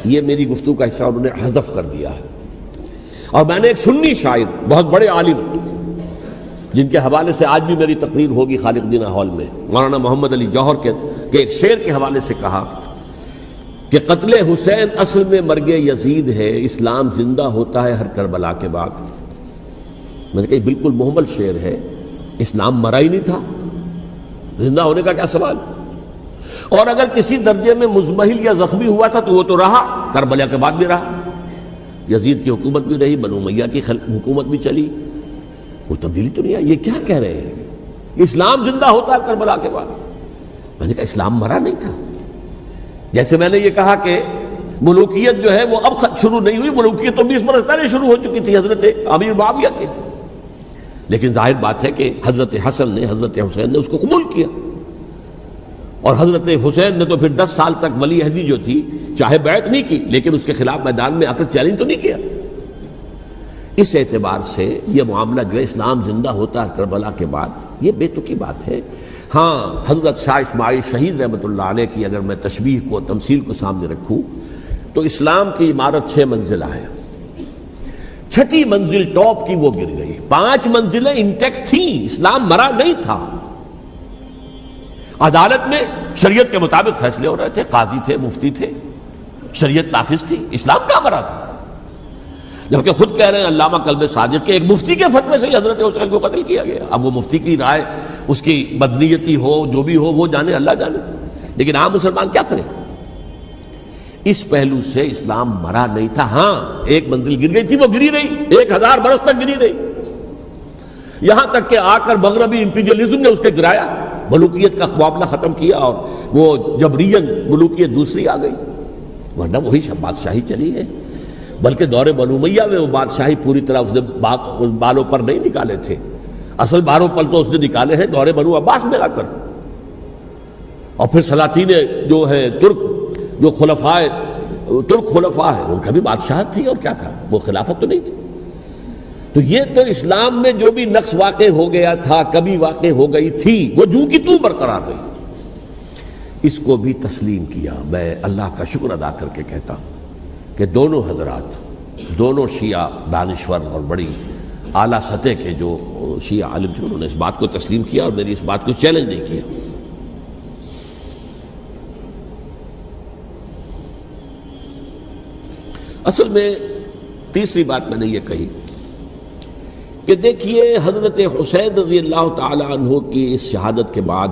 یہ میری گفتگو کا حصہ انہوں نے حذف کر دیا ہے، اور میں نے ایک سنی شاعر، بہت بڑے عالم، جن کے حوالے سے آج بھی میری تقریر ہوگی خالق جناح ہال میں، مولانا محمد علی جوہر کے ایک شعر کے حوالے سے کہا کہ قتل حسین اصل میں مرگ یزید ہے، اسلام زندہ ہوتا ہے ہر کربلا کے بعد۔ میں نے کہا بالکل محمل شعر ہے، اسلام مرا ہی نہیں تھا، زندہ ہونے کا کیا سوال؟ اور اگر کسی درجے میں مزمحل یا زخمی ہوا تھا تو وہ تو رہا، کربلا کے بعد بھی رہا، یزید کی حکومت بھی رہی، بنو امیہ کی حکومت بھی چلی، کوئی تبدیلی تو نہیں آئی۔ یہ کیا کہہ رہے ہیں؟ اسلام زندہ ہوتا ہے کربلا کے بعد؟ میں نے کہا اسلام مرا نہیں تھا۔ جیسے میں نے یہ کہا کہ ملوکیت جو ہے وہ اب شروع نہیں ہوئی، ملوکیت تو 20 برس پہلے شروع ہو چکی تھی حضرت امیر معاویہ کے، لیکن ظاہر بات ہے کہ حضرت حسن نے، حضرت حسین نے اس کو قبول کیا، اور حضرت حسین نے تو پھر 10 سال تک ولی عہدی جو تھی چاہے بیعت نہیں کی، لیکن اس کے خلاف میدان میں آ کر چیلنج تو نہیں کیا۔ اس اعتبار سے یہ معاملہ جو ہے اسلام زندہ ہوتا ہے کربلا کے بعد، یہ بے تکی بات ہے۔ ہاں، حضرت شاہ اسماعیل شہید رحمۃ اللہ علیہ کی اگر میں تشبیہ کو، تمثیل کو سامنے رکھوں تو اسلام کی عمارت 6 منزلہ ہے، 6ٹھی منزل ٹاپ کی وہ گر گئی، 5 منزلیں انٹیکٹ تھیں، اسلام مرا نہیں تھا۔ عدالت میں شریعت کے مطابق فیصلے ہو رہے تھے، قاضی تھے، مفتی تھے، شریعت نافذ تھی، اسلام کہاں مرا تھا؟ جبکہ خود کہہ رہے ہیں علامہ قلب صادق کے ایک مفتی کے فتوے سے ہی حضرت حسین کو قتل کیا گیا۔ اب وہ مفتی کی رائے، اس کی بدنیتی ہو، جو بھی ہو وہ جانے، اللہ جانے، لیکن عام مسلمان کیا کرے؟ اس پہلو سے اسلام مرا نہیں تھا. ہاں ایک منزل گر گئی تھی، وہ گری رہی، 1000 برس تک گری رہی، یہاں تک کہ آ کر مغربی امپیریلزم نے اس کے گرایا، ملوکیت کا معاملہ ختم کیا اور وہ جبرین ملوکیت دوسری آ گئی. ورنہ وہی بادشاہی چلی ہے. بلکہ دور بنو امیہ میں وہ بادشاہی پوری طرح اس نے بالوں پر نہیں نکالے تھے، اصل باروں پل تو اس نے نکالے ہیں دور بنو عباس میں آ کر. اور پھر سلاطین جو ہے ترک، جو ترک خلفاء ہے، ان کا بھی بادشاہت تھی اور کیا تھا، وہ خلافت تو نہیں تھی. تو یہ تو اسلام میں جو بھی نقص واقع ہو گیا تھا، کبھی واقع ہو گئی تھی، وہ جو کی تو برقرار رہی. اس کو بھی تسلیم کیا. میں اللہ کا شکر ادا کر کے کہتا ہوں کہ دونوں حضرات، دونوں شیعہ دانشور اور بڑی اعلیٰ سطح کے جو شیعہ عالم تھے، انہوں نے اس بات کو تسلیم کیا اور میری اس بات کو چیلنج نہیں کیا. اصل میں تیسری بات میں نے یہ کہی کہ دیکھیے حضرت حسین رضی اللہ تعالی عنہ کی اس شہادت کے بعد،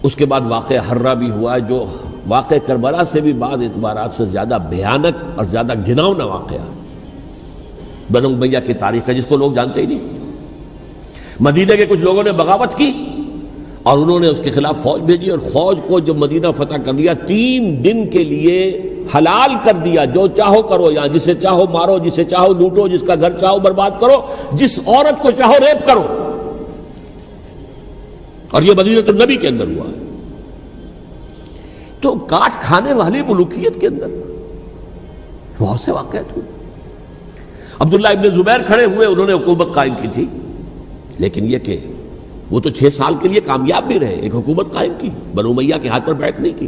اس کے بعد واقعہ حرہ بھی ہوا، جو واقعہ کربلا سے بھی بعض اعتبارات سے زیادہ بھیانک اور زیادہ گھناؤنا واقعہ بنو امیہ کی تاریخ ہے، جس کو لوگ جانتے ہی نہیں. مدینہ کے کچھ لوگوں نے بغاوت کی اور انہوں نے اس کے خلاف فوج بھیجی، اور فوج کو جب مدینہ فتح کر لیا، 3 دن کے لیے حلال کر دیا، جو چاہو کرو، یہاں جسے چاہو مارو، جسے چاہو لوٹو، جس کا گھر چاہو برباد کرو، جس عورت کو چاہو ریپ کرو. اور یہ مدینہ النبی کے اندر ہوا. تو کاٹ کھانے والی ملوکیت کے اندر بہت سے واقعات ہوئے. عبداللہ ابن زبیر کھڑے ہوئے، انہوں نے حکومت قائم کی تھی، لیکن یہ کہ وہ تو 6 سال کے لیے کامیاب بھی رہے، ایک حکومت قائم کی، بنو امیہ کے ہاتھ پر بیعت نہیں کی،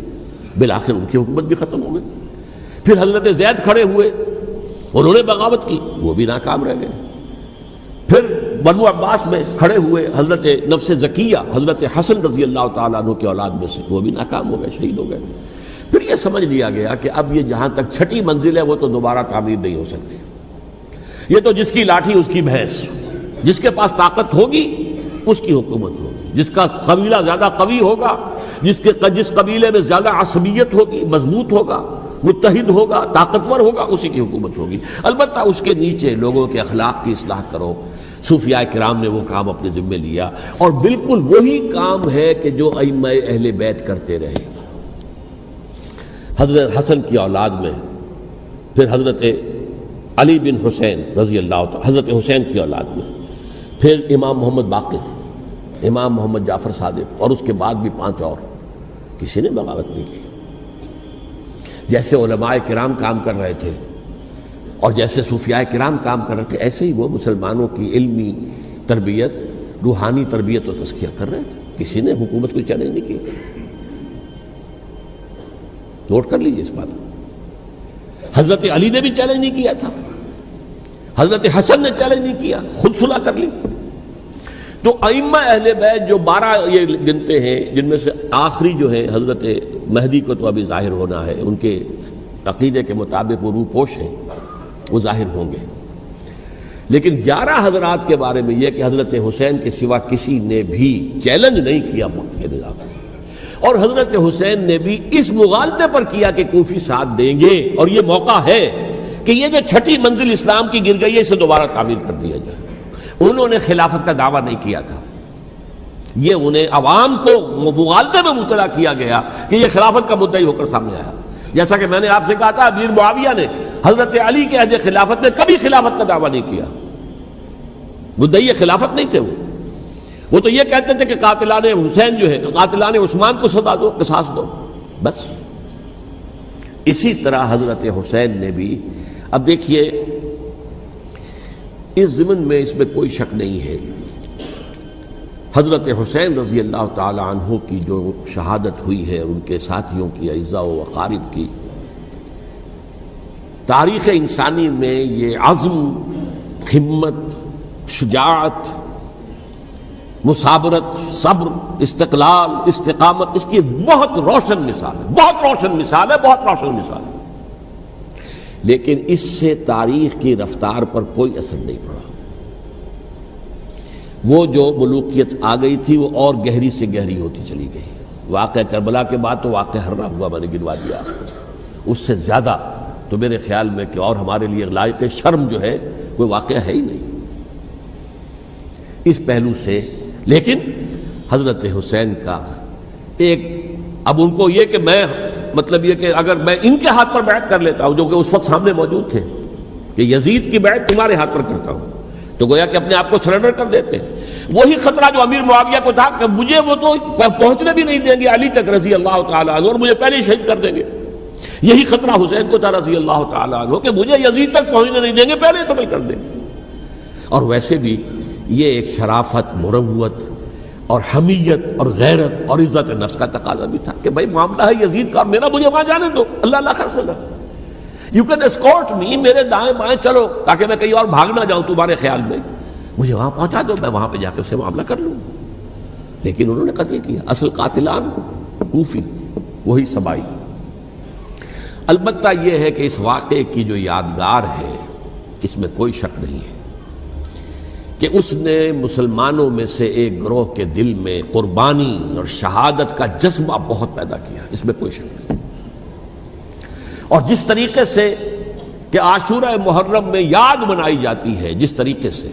بالآخر ان کی حکومت بھی ختم ہو گئی. پھر حضرت زید کھڑے ہوئے، انہوں نے بغاوت کی، وہ بھی ناکام رہ گئے. پھر بنو عباس میں کھڑے ہوئے حضرت نفس زکیہ، حضرت حسن رضی اللہ تعالیٰ عنہ کے اولاد میں سے، وہ بھی ناکام ہو گئے، شہید ہو گئے. پھر یہ سمجھ لیا گیا کہ اب یہ جہاں تک چھٹی منزل ہے وہ تو دوبارہ تعمیر نہیں ہو سکتی. یہ تو جس کی لاٹھی اس کی بھینس، جس کے پاس طاقت ہوگی اس کی حکومت ہوگی، جس کا قبیلہ زیادہ قوی ہوگا، جس قبیلے میں زیادہ عصبیت ہوگی، مضبوط ہوگا، متحد ہوگا، طاقتور ہوگا، اسی کی حکومت ہوگی. البتہ اس کے نیچے لوگوں کے اخلاق کی اصلاح کرو. صوفیاء کرام نے وہ کام اپنے ذمے لیا، اور بالکل وہی کام ہے کہ جو ائمہ اہل بیت کرتے رہے. حضرت حسن کی اولاد میں پھر حضرت علی بن حسین رضی اللہ تعالی، حضرت حسین کی اولاد میں پھر امام محمد باقر، امام محمد جعفر صادق، اور اس کے بعد بھی 5 اور. کسی نے بغاوت نہیں کی. جیسے علماء کرام کام کر رہے تھے اور جیسے صوفیاء کرام کام کر رہے تھے، ایسے ہی وہ مسلمانوں کی علمی تربیت، روحانی تربیت و تزکیہ کر رہے تھے. کسی نے حکومت کو چیلنج نہیں کیا. نوٹ کر لیجیے اس بات کو. حضرت علی نے بھی چیلنج نہیں کیا تھا، حضرت حسن نے چیلنج نہیں کیا، خود صلح کر لی. تو ائمہ اہل بیت جو 12 یہ گنتے ہیں، جن میں سے آخری جو ہے حضرت مہدی کو تو ابھی ظاہر ہونا ہے، ان کے عقیدے کے مطابق وہ روح پوش ہیں، وہ ظاہر ہوں گے. لیکن 11 حضرات کے بارے میں یہ کہ حضرت حسین کے سوا کسی نے بھی چیلنج نہیں کیا وقت کے نظام کو. اور حضرت حسین نے بھی اس مغالطے پر کیا کہ کوفی ساتھ دیں گے، اور یہ موقع ہے کہ یہ جو چھٹی منزل اسلام کی گر گئی ہے اسے دوبارہ تعمیر کر دیا جائے. انہوں نے خلافت کا دعویٰ نہیں کیا تھا، یہ انہیں عوام کو مغالطے میں مبتلا کیا گیا کہ یہ خلافت کا مدعی ہو کر سامنے آیا. جیسا کہ میں نے آپ سے کہا تھا، امیر معاویہ نے حضرت علی کے عہد خلافت میں کبھی خلافت کا دعویٰ نہیں کیا. مدعی خلافت نہیں تھے وہ تو یہ کہتے تھے کہ قاتلان حسین جو ہے، قاتلان عثمان کو سزا دو، قصاص دو، بس. اسی طرح حضرت حسین نے بھی. اب دیکھیے اس ضمن میں اس میں کوئی شک نہیں ہے، حضرت حسین رضی اللہ تعالی عنہ کی جو شہادت ہوئی ہے، ان کے ساتھیوں کی، اعزاء و اقارب کی، تاریخ انسانی میں یہ عزم، ہمت، شجاعت، مثابرت، صبر، استقلال، استقامت، اس کی بہت روشن مثال ہے، بہت روشن مثال ہے، بہت روشن مثال ہے. لیکن اس سے تاریخ کی رفتار پر کوئی اثر نہیں پڑا. وہ جو ملوکیت آ گئی تھی وہ اور گہری سے گہری ہوتی چلی گئی. واقعہ کربلا کے بعد تو واقعہ ہررا ہوا میں نے گنوا دیا آپ کو، اس سے زیادہ تو میرے خیال میں کہ اور ہمارے لیے لائق شرم جو ہے کوئی واقعہ ہے ہی نہیں اس پہلو سے۔ لیکن حضرت حسین کا ایک، اب ان کو یہ کہ میں مطلب یہ کہ اگر میں ان کے ہاتھ پر بیعت کر لیتا ہوں جو کہ اس وقت سامنے موجود تھے کہ یزید کی بیعت تمہارے ہاتھ پر کرتا ہوں، تو گویا کہ اپنے آپ کو سرنڈر کر دیتے۔ وہی خطرہ جو امیر معاویہ کو تھا کہ مجھے وہ تو پہنچنے بھی نہیں دیں گے علی تک رضی اللہ تعالیٰ عنہ، اور مجھے پہلے ہی شہید کر دیں گے، یہی خطرہ حسین کو تھا رضی اللہ تعالیٰ عنہ کہ مجھے یزید تک پہنچنے نہیں دیں گے، پہلے ہی قتل کر دیں گے۔ اور ویسے بھی یہ ایک شرافت، مروت اور حمیت اور غیرت اور عزت نفس کا تقاضا بھی تھا کہ بھائی معاملہ ہے یزید کا، میرا مجھے وہاں جانے دو، اللہ اللہ خرصلہ، یو کین اسکورٹ می، میرے دائیں بائیں چلو تاکہ میں کہیں اور بھاگ نہ جاؤں تمہارے خیال میں، مجھے وہاں پہنچا دو، میں وہاں پہ جا کے اس سے معاملہ کر لوں۔ لیکن انہوں نے قتل کیا، اصل قاتلان کوفی، وہی سبائی۔ البتہ یہ ہے کہ اس واقعے کی جو یادگار ہے اس میں کوئی شک نہیں ہے کہ اس نے مسلمانوں میں سے ایک گروہ کے دل میں قربانی اور شہادت کا جذبہ بہت پیدا کیا، اس میں کوئی شک نہیں۔ اور جس طریقے سے کہ عاشورہ محرم میں یاد منائی جاتی ہے، جس طریقے سے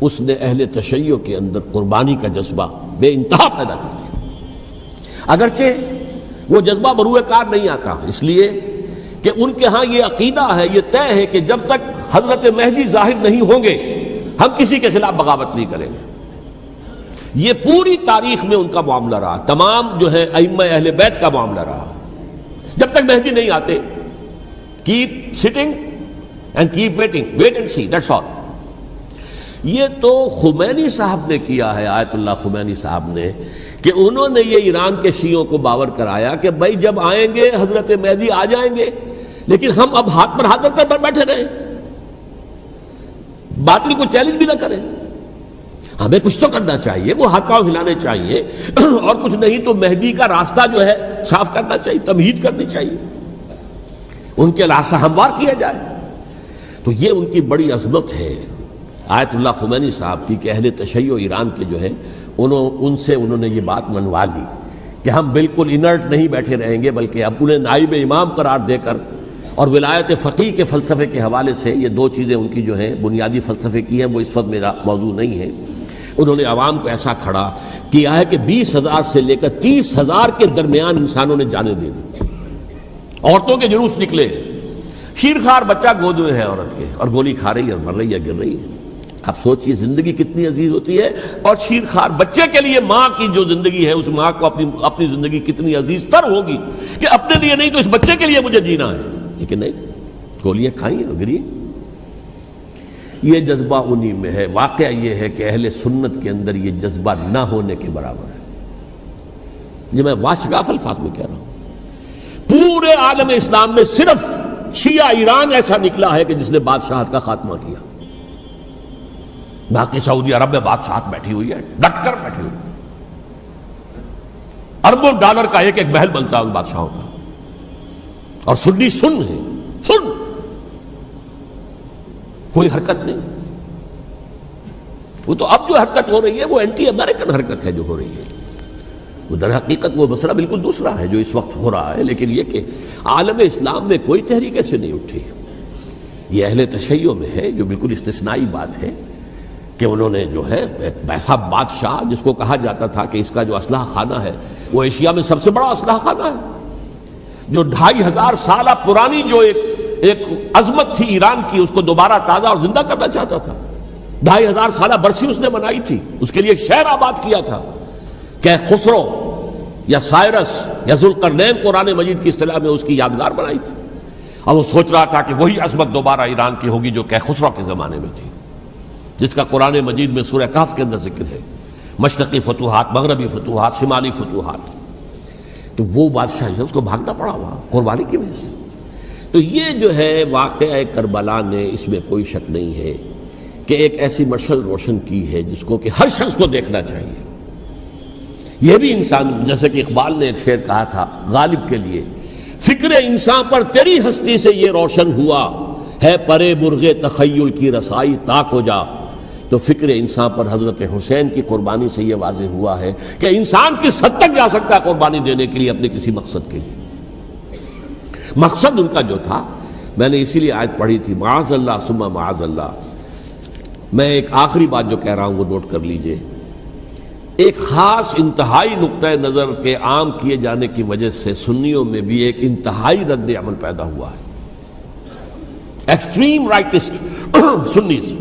اس نے اہل تشیع کے اندر قربانی کا جذبہ بے انتہا پیدا کر دیا، اگرچہ وہ جذبہ بروئے کار نہیں آتا، اس لیے کہ ان کے ہاں یہ عقیدہ ہے، یہ طے ہے کہ جب تک حضرت مہدی ظاہر نہیں ہوں گے ہم کسی کے خلاف بغاوت نہیں کریں گے۔ یہ پوری تاریخ میں ان کا معاملہ رہا، تمام جو ہے ائمہ اہل بیت کا معاملہ رہا، جب تک مہدی نہیں آتے keep sitting and keep waiting, wait and see, that's all. یہ تو خمینی صاحب نے کیا ہے، آیت اللہ خمینی صاحب نے، کہ انہوں نے یہ ایران کے شیعوں کو باور کرایا کہ بھائی جب آئیں گے حضرت مہدی آ جائیں گے، لیکن ہم اب ہاتھ پر ہاتھ رکھ کر بیٹھے رہیں، باطل کو چیلنج بھی نہ کریں، ہمیں کچھ تو کرنا چاہیے، وہ ہاتھ پاؤں ہلانے چاہیے، اور کچھ نہیں تو مہدی کا راستہ جو ہے صاف کرنا چاہیے، تمہید کرنی چاہیے، ان کے راستہ ہموار کیا جائے۔ تو یہ ان کی بڑی عظمت ہے آیت اللہ خمینی صاحب کی کہ اہل تشیع ایران کے جو ہے ان سے انہوں نے یہ بات منوا لی کہ ہم بالکل انرٹ نہیں بیٹھے رہیں گے، بلکہ اب انہیں نائب امام قرار دے کر اور ولایت فقیہ کے فلسفے کے حوالے سے، یہ دو چیزیں ان کی جو ہیں بنیادی فلسفے کی ہیں، وہ اس وقت میرا موضوع نہیں ہے، انہوں نے عوام کو ایسا کھڑا کیا ہے کہ 20,000 سے لے کر 30,000 کے درمیان انسانوں نے جانیں دے دی، عورتوں کے جلوس نکلے، شیرخوار بچہ گود میں ہے عورت کے، اور گولی کھا رہی ہے اور مر رہی ہے، گر رہی ہے۔ آپ سوچئے زندگی کتنی عزیز ہوتی ہے، اور شیرخوار بچے کے لیے ماں کی جو زندگی ہے، اس ماں کو اپنی زندگی کتنی عزیز تر ہوگی کہ اپنے لیے نہیں تو اس بچے کے لیے مجھے جینا ہے، لیکن نہیں، گولیاں کھائیں اور گری۔ یہ جذبہ انہی میں ہے۔ واقعہ یہ ہے کہ اہل سنت کے اندر یہ جذبہ نہ ہونے کے برابر ہے، یہ میں واشگاف الفاظ میں کہہ رہا ہوں۔ پورے عالم اسلام میں صرف شیعہ ایران ایسا نکلا ہے کہ جس نے بادشاہت کا خاتمہ کیا، باقی سعودی عرب میں بادشاہت بیٹھی ہوئی ہے، ڈٹ کر بیٹھی ہوئی، اربوں ڈالر کا ایک ایک محل بنتا ہے ان بادشاہوں کا، اور سنی سن ہے، سن، کوئی حرکت نہیں۔ وہ تو اب جو حرکت ہو رہی ہے وہ اینٹی امریکن حرکت ہے جو ہو رہی ہے، وہ در حقیقت وہ مسئلہ بالکل دوسرا ہے جو اس وقت ہو رہا ہے، لیکن یہ کہ عالم اسلام میں کوئی تحریک ایسے نہیں اٹھی۔ یہ اہل تشیع میں ہے جو بالکل استثنائی بات ہے کہ انہوں نے جو ہے ایسا بادشاہ جس کو کہا جاتا تھا کہ اس کا جو اسلحہ خانہ ہے وہ ایشیا میں سب سے بڑا اسلحہ خانہ ہے، جو 2500 سالہ پرانی جو ایک عظمت تھی ایران کی، اس کو دوبارہ تازہ اور زندہ کرنا چاہتا تھا۔ 2500 سالہ برسی اس نے منائی تھی، اس کے لیے ایک شہر آباد کیا تھا کہ خسرو یا سائرس یا ذوالقرنین قرآن مجید کی اصطلاح میں اس کی یادگار بنائی تھی، اور وہ سوچ رہا تھا کہ وہی عظمت دوبارہ ایران کی ہوگی جو کہ خسرو کے زمانے میں تھی، جس کا قرآن مجید میں سورہ کہف کے اندر ذکر ہے، مشرقی فتوحات، مغربی فتوحات، شمالی فتوحات۔ تو وہ بادشاہ ہے، اس کو بھاگنا پڑا وہاں قربانی کی وجہ سے۔ تو یہ جو ہے واقعہ کربلا نے، اس میں کوئی شک نہیں ہے کہ ایک ایسی مشعل روشن کی ہے جس کو کہ ہر شخص کو دیکھنا چاہیے۔ یہ بھی انسان، جیسے کہ اقبال نے ایک شعر کہا تھا غالب کے لیے، فکر انسان پر تیری ہستی سے یہ روشن ہوا ہے، پرے مرغ تخیل کی رسائی تاک ہو جا، تو فکر انسان پر حضرت حسین کی قربانی سے یہ واضح ہوا ہے کہ انسان کس حد تک جا سکتا ہے قربانی دینے کے لیے اپنے کسی مقصد کے لیے۔ مقصد ان کا جو تھا، میں نے اسی لیے آیت پڑھی تھی، معاذ اللہ ثم معاذ اللہ۔ میں ایک آخری بات جو کہہ رہا ہوں وہ نوٹ کر لیجئے، ایک خاص انتہائی نقطۂ نظر کے عام کیے جانے کی وجہ سے سنیوں میں بھی ایک انتہائی رد عمل پیدا ہوا ہے، ایکسٹریم رائٹسٹ سنیز۔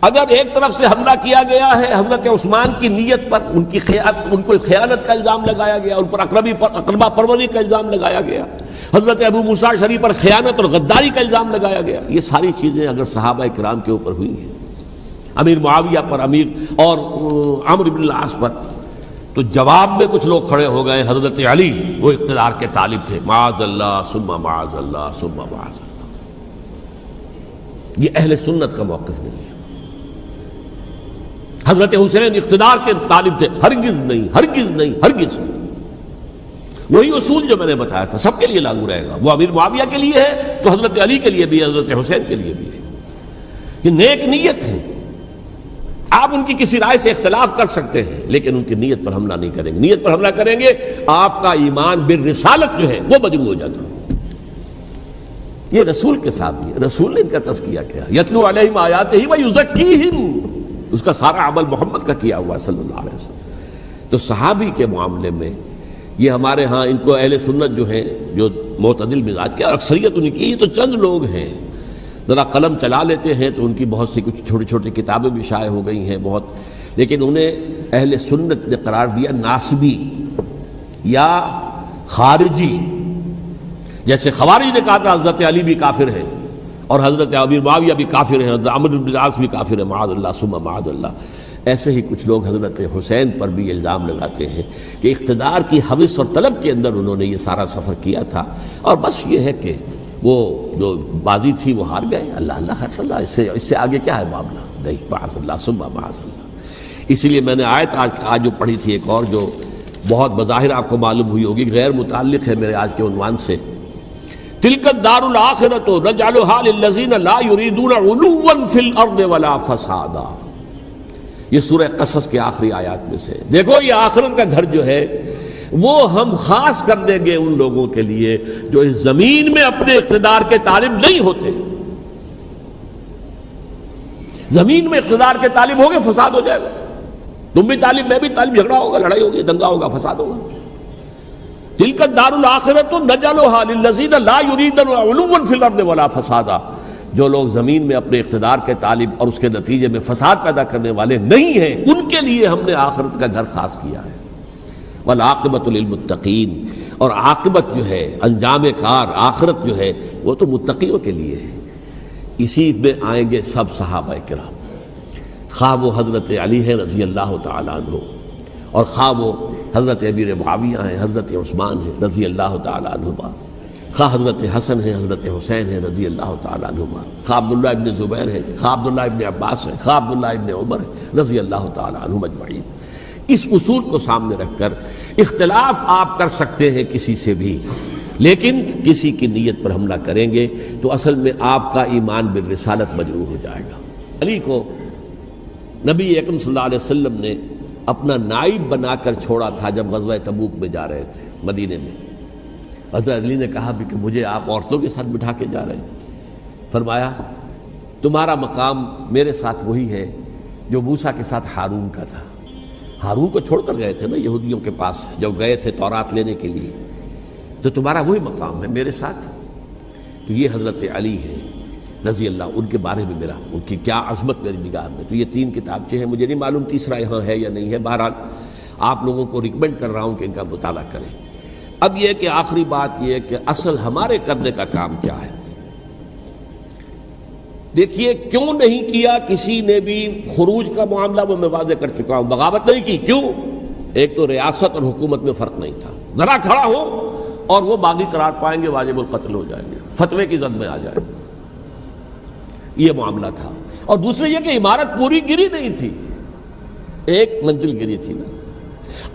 اگر ایک طرف سے حملہ کیا گیا ہے حضرت عثمان کی نیت پر، ان کو خیانت کا الزام لگایا گیا، ان پر اقربا پروری کا الزام لگایا گیا، حضرت ابو موسیٰ شریف پر خیانت اور غداری کا الزام لگایا گیا، یہ ساری چیزیں اگر صحابہ کرام کے اوپر ہوئی ہیں، امیر معاویہ پر، امیر اور عمرو بن العاص پر، تو جواب میں کچھ لوگ کھڑے ہو گئے، حضرت علی وہ اقتدار کے طالب تھے، معاذ اللہ ثم معاذ اللہ ثم معاذ اللہ۔ یہ اہل سنت کا موقف نہیں ہے۔ حضرت حسین اقتدار کے طالب تھے، ہرگز نہیں، ہرگز نہیں، ہرگز نہیں۔ وہی اصول جو میں نے بتایا تھا سب کے لیے لاگو رہے گا، وہ امیر معاویہ کے لیے ہے تو حضرت علی کے لیے بھی، حضرت حسین کے لیے بھی ہے۔ یہ نیک نیت ہے، آپ ان کی کسی رائے سے اختلاف کر سکتے ہیں لیکن ان کی نیت پر حملہ نہیں کریں گے۔ نیت پر حملہ کریں گے آپ کا ایمان بالرسالت جو ہے وہ مجروح ہو جاتا ہے۔ یہ رسول کے ساتھ بھی ہے، رسول نے ان کا تزکیہ کیا، یتلو علیہم آیاتہ ویزکیہم، اس کا سارا عمل محمد کا کیا ہوا ہے صلی اللہ علیہ وسلم۔ تو صحابی کے معاملے میں یہ ہمارے ہاں ان کو اہل سنت جو ہیں، جو معتدل مزاج کے، اکثریت ان کی، یہ تو چند لوگ ہیں، ذرا قلم چلا لیتے ہیں تو ان کی بہت سی کچھ چھوٹی چھوٹی کتابیں بھی شائع ہو گئی ہیں بہت، لیکن انہیں اہل سنت نے قرار دیا ناسبی یا خارجی۔ جیسے خوارج نے کہا تھا حضرت علی بھی کافر ہیں اور حضرت ابی معاویہ بھی کافر ہیں، حضرت عمرو بن العاص بھی کافر ہیں، معاذ اللہ ثم معاذ اللہ۔ ایسے ہی کچھ لوگ حضرت حسین پر بھی الزام لگاتے ہیں کہ اقتدار کی ہوس اور طلب کے اندر انہوں نے یہ سارا سفر کیا تھا، اور بس یہ ہے کہ وہ جو بازی تھی وہ ہار گئے، اللہ اللہ خیر اللہ، اس سے آگے کیا ہے معاملہ؟ نہیں، معاذ اللہ ثم معاذ اللہ۔ اسی لیے میں نے آیت آج جو پڑھی تھی ایک اور جو بہت بظاہر آپ کو معلوم ہوئی ہوگی، غیر متعلق ہے میرے آج کے عنوان سے، تلک الدار الآخرۃ نجعلھا للذین لا یریدون علوا فی الارض ولا فسادا۔ یہ سورہ قصص کے آخری آیات میں سے، دیکھو یہ آخرت کا گھر جو ہے وہ ہم خاص کر دیں گے ان لوگوں کے لیے جو اس زمین میں اپنے اقتدار کے طالب نہیں ہوتے۔ زمین میں اقتدار کے طالب ہوگے فساد ہو جائے گا، تم بھی طالب میں بھی طالب، جھگڑا ہوگا، لڑائی ہوگی، دنگا ہوگا، فساد ہوگا۔ تلک الدار الآخرۃ نجعلھا للذین لا یریدون علوا فی الارض ولا فسادا۔ جو لوگ زمین میں اپنے اقتدار کے طالب اور اس کے نتیجے میں فساد پیدا کرنے والے نہیں ہیں، ان کے لیے ہم نے آخرت کا گھر خاص کیا ہے۔ والعاقبۃ للمتقین، اور عاقبت جو ہے، انجام کار، آخرت جو ہے وہ تو متقیوں کے لیے ہے۔ اسی میں آئیں گے سب صحابہ کرام، خواہ وہ حضرت علی ہیں رضی اللہ تعالیٰ عنہ، اور خواہ وہ حضرت امیر معاویہ ہیں، حضرت عثمان ہیں رضی اللہ تعالیٰ عنہما، خواہ حضرت حسن ہیں، حضرت حسین ہیں رضی اللہ تعالیٰ عنہما، خواہ عبداللہ ابن زبیر ہیں، خواہ عبداللہ ابن عباس ہیں، خواہ عبداللہ ابن عمر ہیں رضی اللہ تعالیٰ عنہم اجمعین۔ اس اصول کو سامنے رکھ کر اختلاف آپ کر سکتے ہیں کسی سے بھی، لیکن کسی کی نیت پر حملہ کریں گے تو اصل میں آپ کا ایمان بالرسالت مجروح ہو جائے گا۔ علی کو نبی اکرم صلی اللہ علیہ وسلم نے اپنا نائب بنا کر چھوڑا تھا جب غزوہ تبوک میں جا رہے تھے مدینے میں۔ حضرت علی نے کہا بھی کہ مجھے آپ عورتوں کے ساتھ بٹھا کے جا رہے ہیں۔ فرمایا تمہارا مقام میرے ساتھ وہی ہے جو موسیٰ کے ساتھ ہارون کا تھا۔ ہارون کو چھوڑ کر گئے تھے نا یہودیوں کے پاس جب گئے تھے تورات لینے کے لیے، تو تمہارا وہی مقام ہے میرے ساتھ۔ تو یہ حضرت علی ہے رضی اللہ، ان کے بارے میں ان کی کیا عظمت میری نگاہ میں۔ تو یہ 3 کتابچے ہیں، مجھے نہیں معلوم تیسرا یہاں ہے یا نہیں ہے، بہرحال آپ لوگوں کو ریکمینڈ کر رہا ہوں کہ ان کا مطالعہ کریں۔ اب یہ کہ آخری بات یہ ہے کہ اصل ہمارے کرنے کا کام کیا ہے۔ دیکھیے کیوں نہیں کیا کسی نے بھی خروج کا معاملہ، وہ میں واضح کر چکا ہوں، بغاوت نہیں کی۔ کیوں؟ ایک تو ریاست اور حکومت میں فرق نہیں تھا، ذرا کھڑا ہو اور وہ باغی قرار پائیں گے، واجب القتل ہو جائیں گے، فتوے کی زد میں آ جائیں گے، یہ معاملہ تھا۔ اور دوسرے یہ کہ عمارت پوری گری نہیں تھی، ایک منزل گری تھی نا۔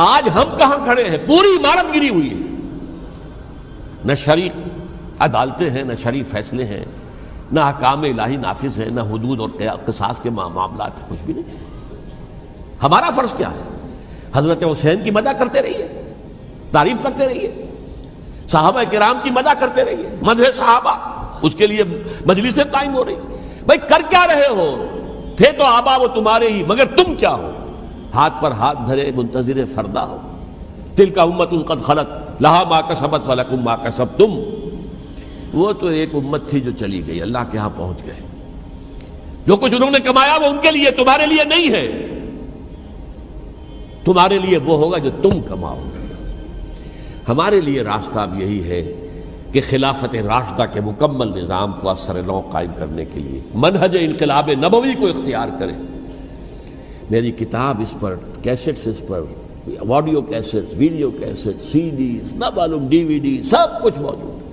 آج ہم کہاں کھڑے ہیں؟ پوری عمارت گری ہوئی ہے، نہ شرعی عدالتیں ہیں، نہ شرعی فیصلے ہیں، نہ احکام الہی نافذ ہے، نہ حدود اور قصاص کے معاملات، کچھ بھی نہیں۔ ہمارا فرض کیا ہے؟ حضرت حسین کی مدح کرتے رہیے، تعریف کرتے رہیے، صحابہ کرام کی مدح کرتے رہیے، مدح صحابہ، اس کے لیے مجلسیں قائم ہو رہی۔ بھائی کر کیا رہے ہو؟ تھے تو آبا وہ تمہارے ہی، مگر تم کیا ہو؟ ہاتھ پر ہاتھ دھرے منتظر فردا ہو۔ تلک امت قد خلت لہا ما کسبت ولکم ما کسبتم۔ وہ تو ایک امت تھی جو چلی گئی، اللہ کے ہاں پہنچ گئے۔ جو کچھ انہوں نے کمایا وہ ان کے لیے، تمہارے لیے نہیں ہے۔ تمہارے لیے وہ ہوگا جو تم کماؤ گے۔ ہمارے لیے راستہ اب یہی ہے کہ خلافت راشدہ کے مکمل نظام کو اثر نو قائم کرنے کے لیے منہج انقلاب نبوی کو اختیار کریں۔ میری کتاب اس پر، کیسٹس اس پر، آڈیو کیسٹس، ویڈیو کیسٹ، سی ڈیز، نہ معلوم ڈی وی ڈی، سب کچھ موجود ہے۔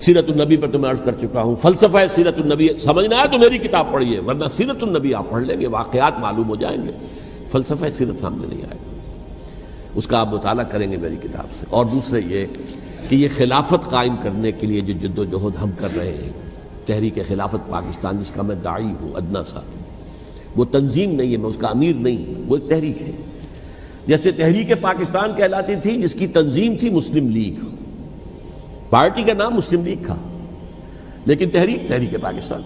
سیرت النبی پر تو میں عرض کر چکا ہوں، فلسفہ سیرت النبی سمجھنا ہے تو میری کتاب پڑھیے، ورنہ سیرت النبی آپ پڑھ لیں گے، واقعات معلوم ہو جائیں گے، فلسفہ سیرت سامنے نہیں آئے گا۔ اس کا آپ مطالعہ کریں گے میری کتاب سے۔ اور دوسرے یہ کہ یہ خلافت قائم کرنے کے لیے جو جد و جہد ہم کر رہے ہیں، تحریک خلافت پاکستان جس کا میں داعی ہوں ادنا سا، وہ تنظیم نہیں ہے، میں اس کا امیر نہیں، وہ ایک تحریک ہے۔ جیسے تحریک پاکستان کہلاتی تھی جس کی تنظیم تھی مسلم لیگ، پارٹی کا نام مسلم لیگ تھا، لیکن تحریک پاکستان۔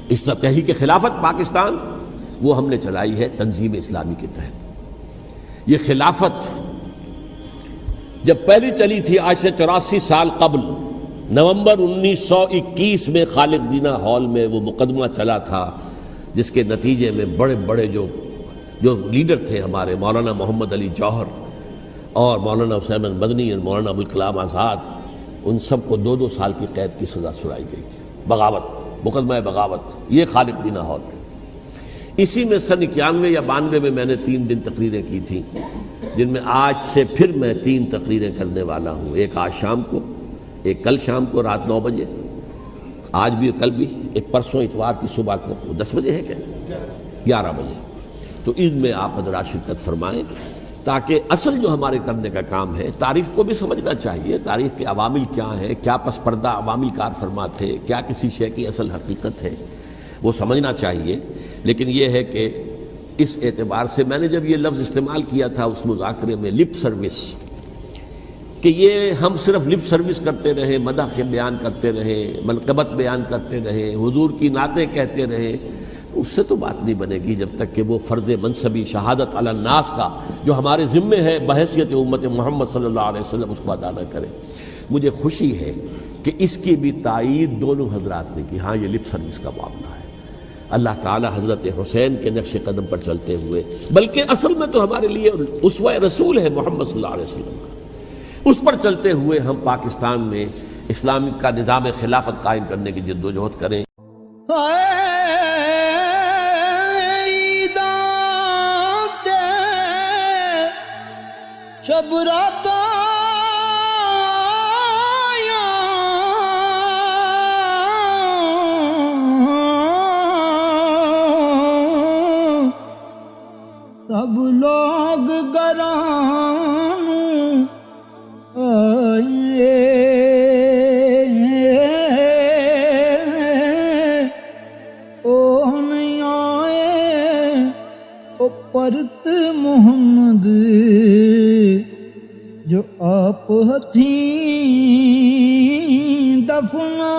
اس طرح تحریک خلافت پاکستان وہ ہم نے چلائی ہے تنظیم اسلامی کے تحت۔ یہ خلافت جب پہلی چلی تھی آج سے 84 سال قبل، نومبر 1921 میں خالد دینہ ہال میں وہ مقدمہ چلا تھا، جس کے نتیجے میں بڑے بڑے جو لیڈر تھے ہمارے، مولانا محمد علی جوہر اور مولانا حسین المدنی اور مولانا ابوالکلام آزاد، ان سب کو 2 سال کی قید کی سزا سنائی گئی تھی، بغاوت، مقدمہ بغاوت، یہ خالد دینہ ہال تھے۔ اسی میں سن 91 یا 92 میں نے 3 دن تقریریں کی تھیں، جن میں آج سے پھر میں 3 تقریریں کرنے والا ہوں، ایک آج شام کو، ایک کل شام کو رات 9 بجے، آج بھی کل بھی، ایک پرسوں اتوار کی صبح کو 10 بجے ہے کیا 11 بجے۔ تو ان میں آپ حضرات شرکت فرمائیں، تاکہ اصل جو ہمارے کرنے کا کام ہے، تاریخ کو بھی سمجھنا چاہیے، تاریخ کے عوامل کیا ہیں، کیا پس پردہ عوامل کار فرما تھے، کیا کسی شے کی اصل حقیقت ہے، وہ سمجھنا چاہیے۔ لیکن یہ ہے کہ اس اعتبار سے میں نے جب یہ لفظ استعمال کیا تھا اس مذاکرے میں، لپ سروس، کہ یہ ہم صرف لپ سروس کرتے رہے، مدح کے بیان کرتے رہے، منقبت بیان کرتے رہے، حضور کی نعتیں کہتے رہے، اس سے تو بات نہیں بنے گی جب تک کہ وہ فرض منصبی شہادت علی الناس کا جو ہمارے ذمے ہے بحیثیت امت محمد صلی اللہ علیہ وسلم، اس کو ادا نہ کریں۔ مجھے خوشی ہے کہ اس کی بھی تائید دونوں حضرات نے کی، ہاں یہ لپ سروس کا معاملہ ہے۔ اللہ تعالی حضرت حسین کے نقش قدم پر چلتے ہوئے، بلکہ اصل میں تو ہمارے لیے اسوہ رسول ہے محمد صلی اللہ علیہ وسلم کا، اس پر چلتے ہوئے ہم پاکستان میں اسلامی کا نظام خلافت قائم کرنے کی جد و جہد کریں۔ شب رات سب لوگ گران آئیے، او نہیں آئے او پرت محمد جو آپ ہتھیں دفنا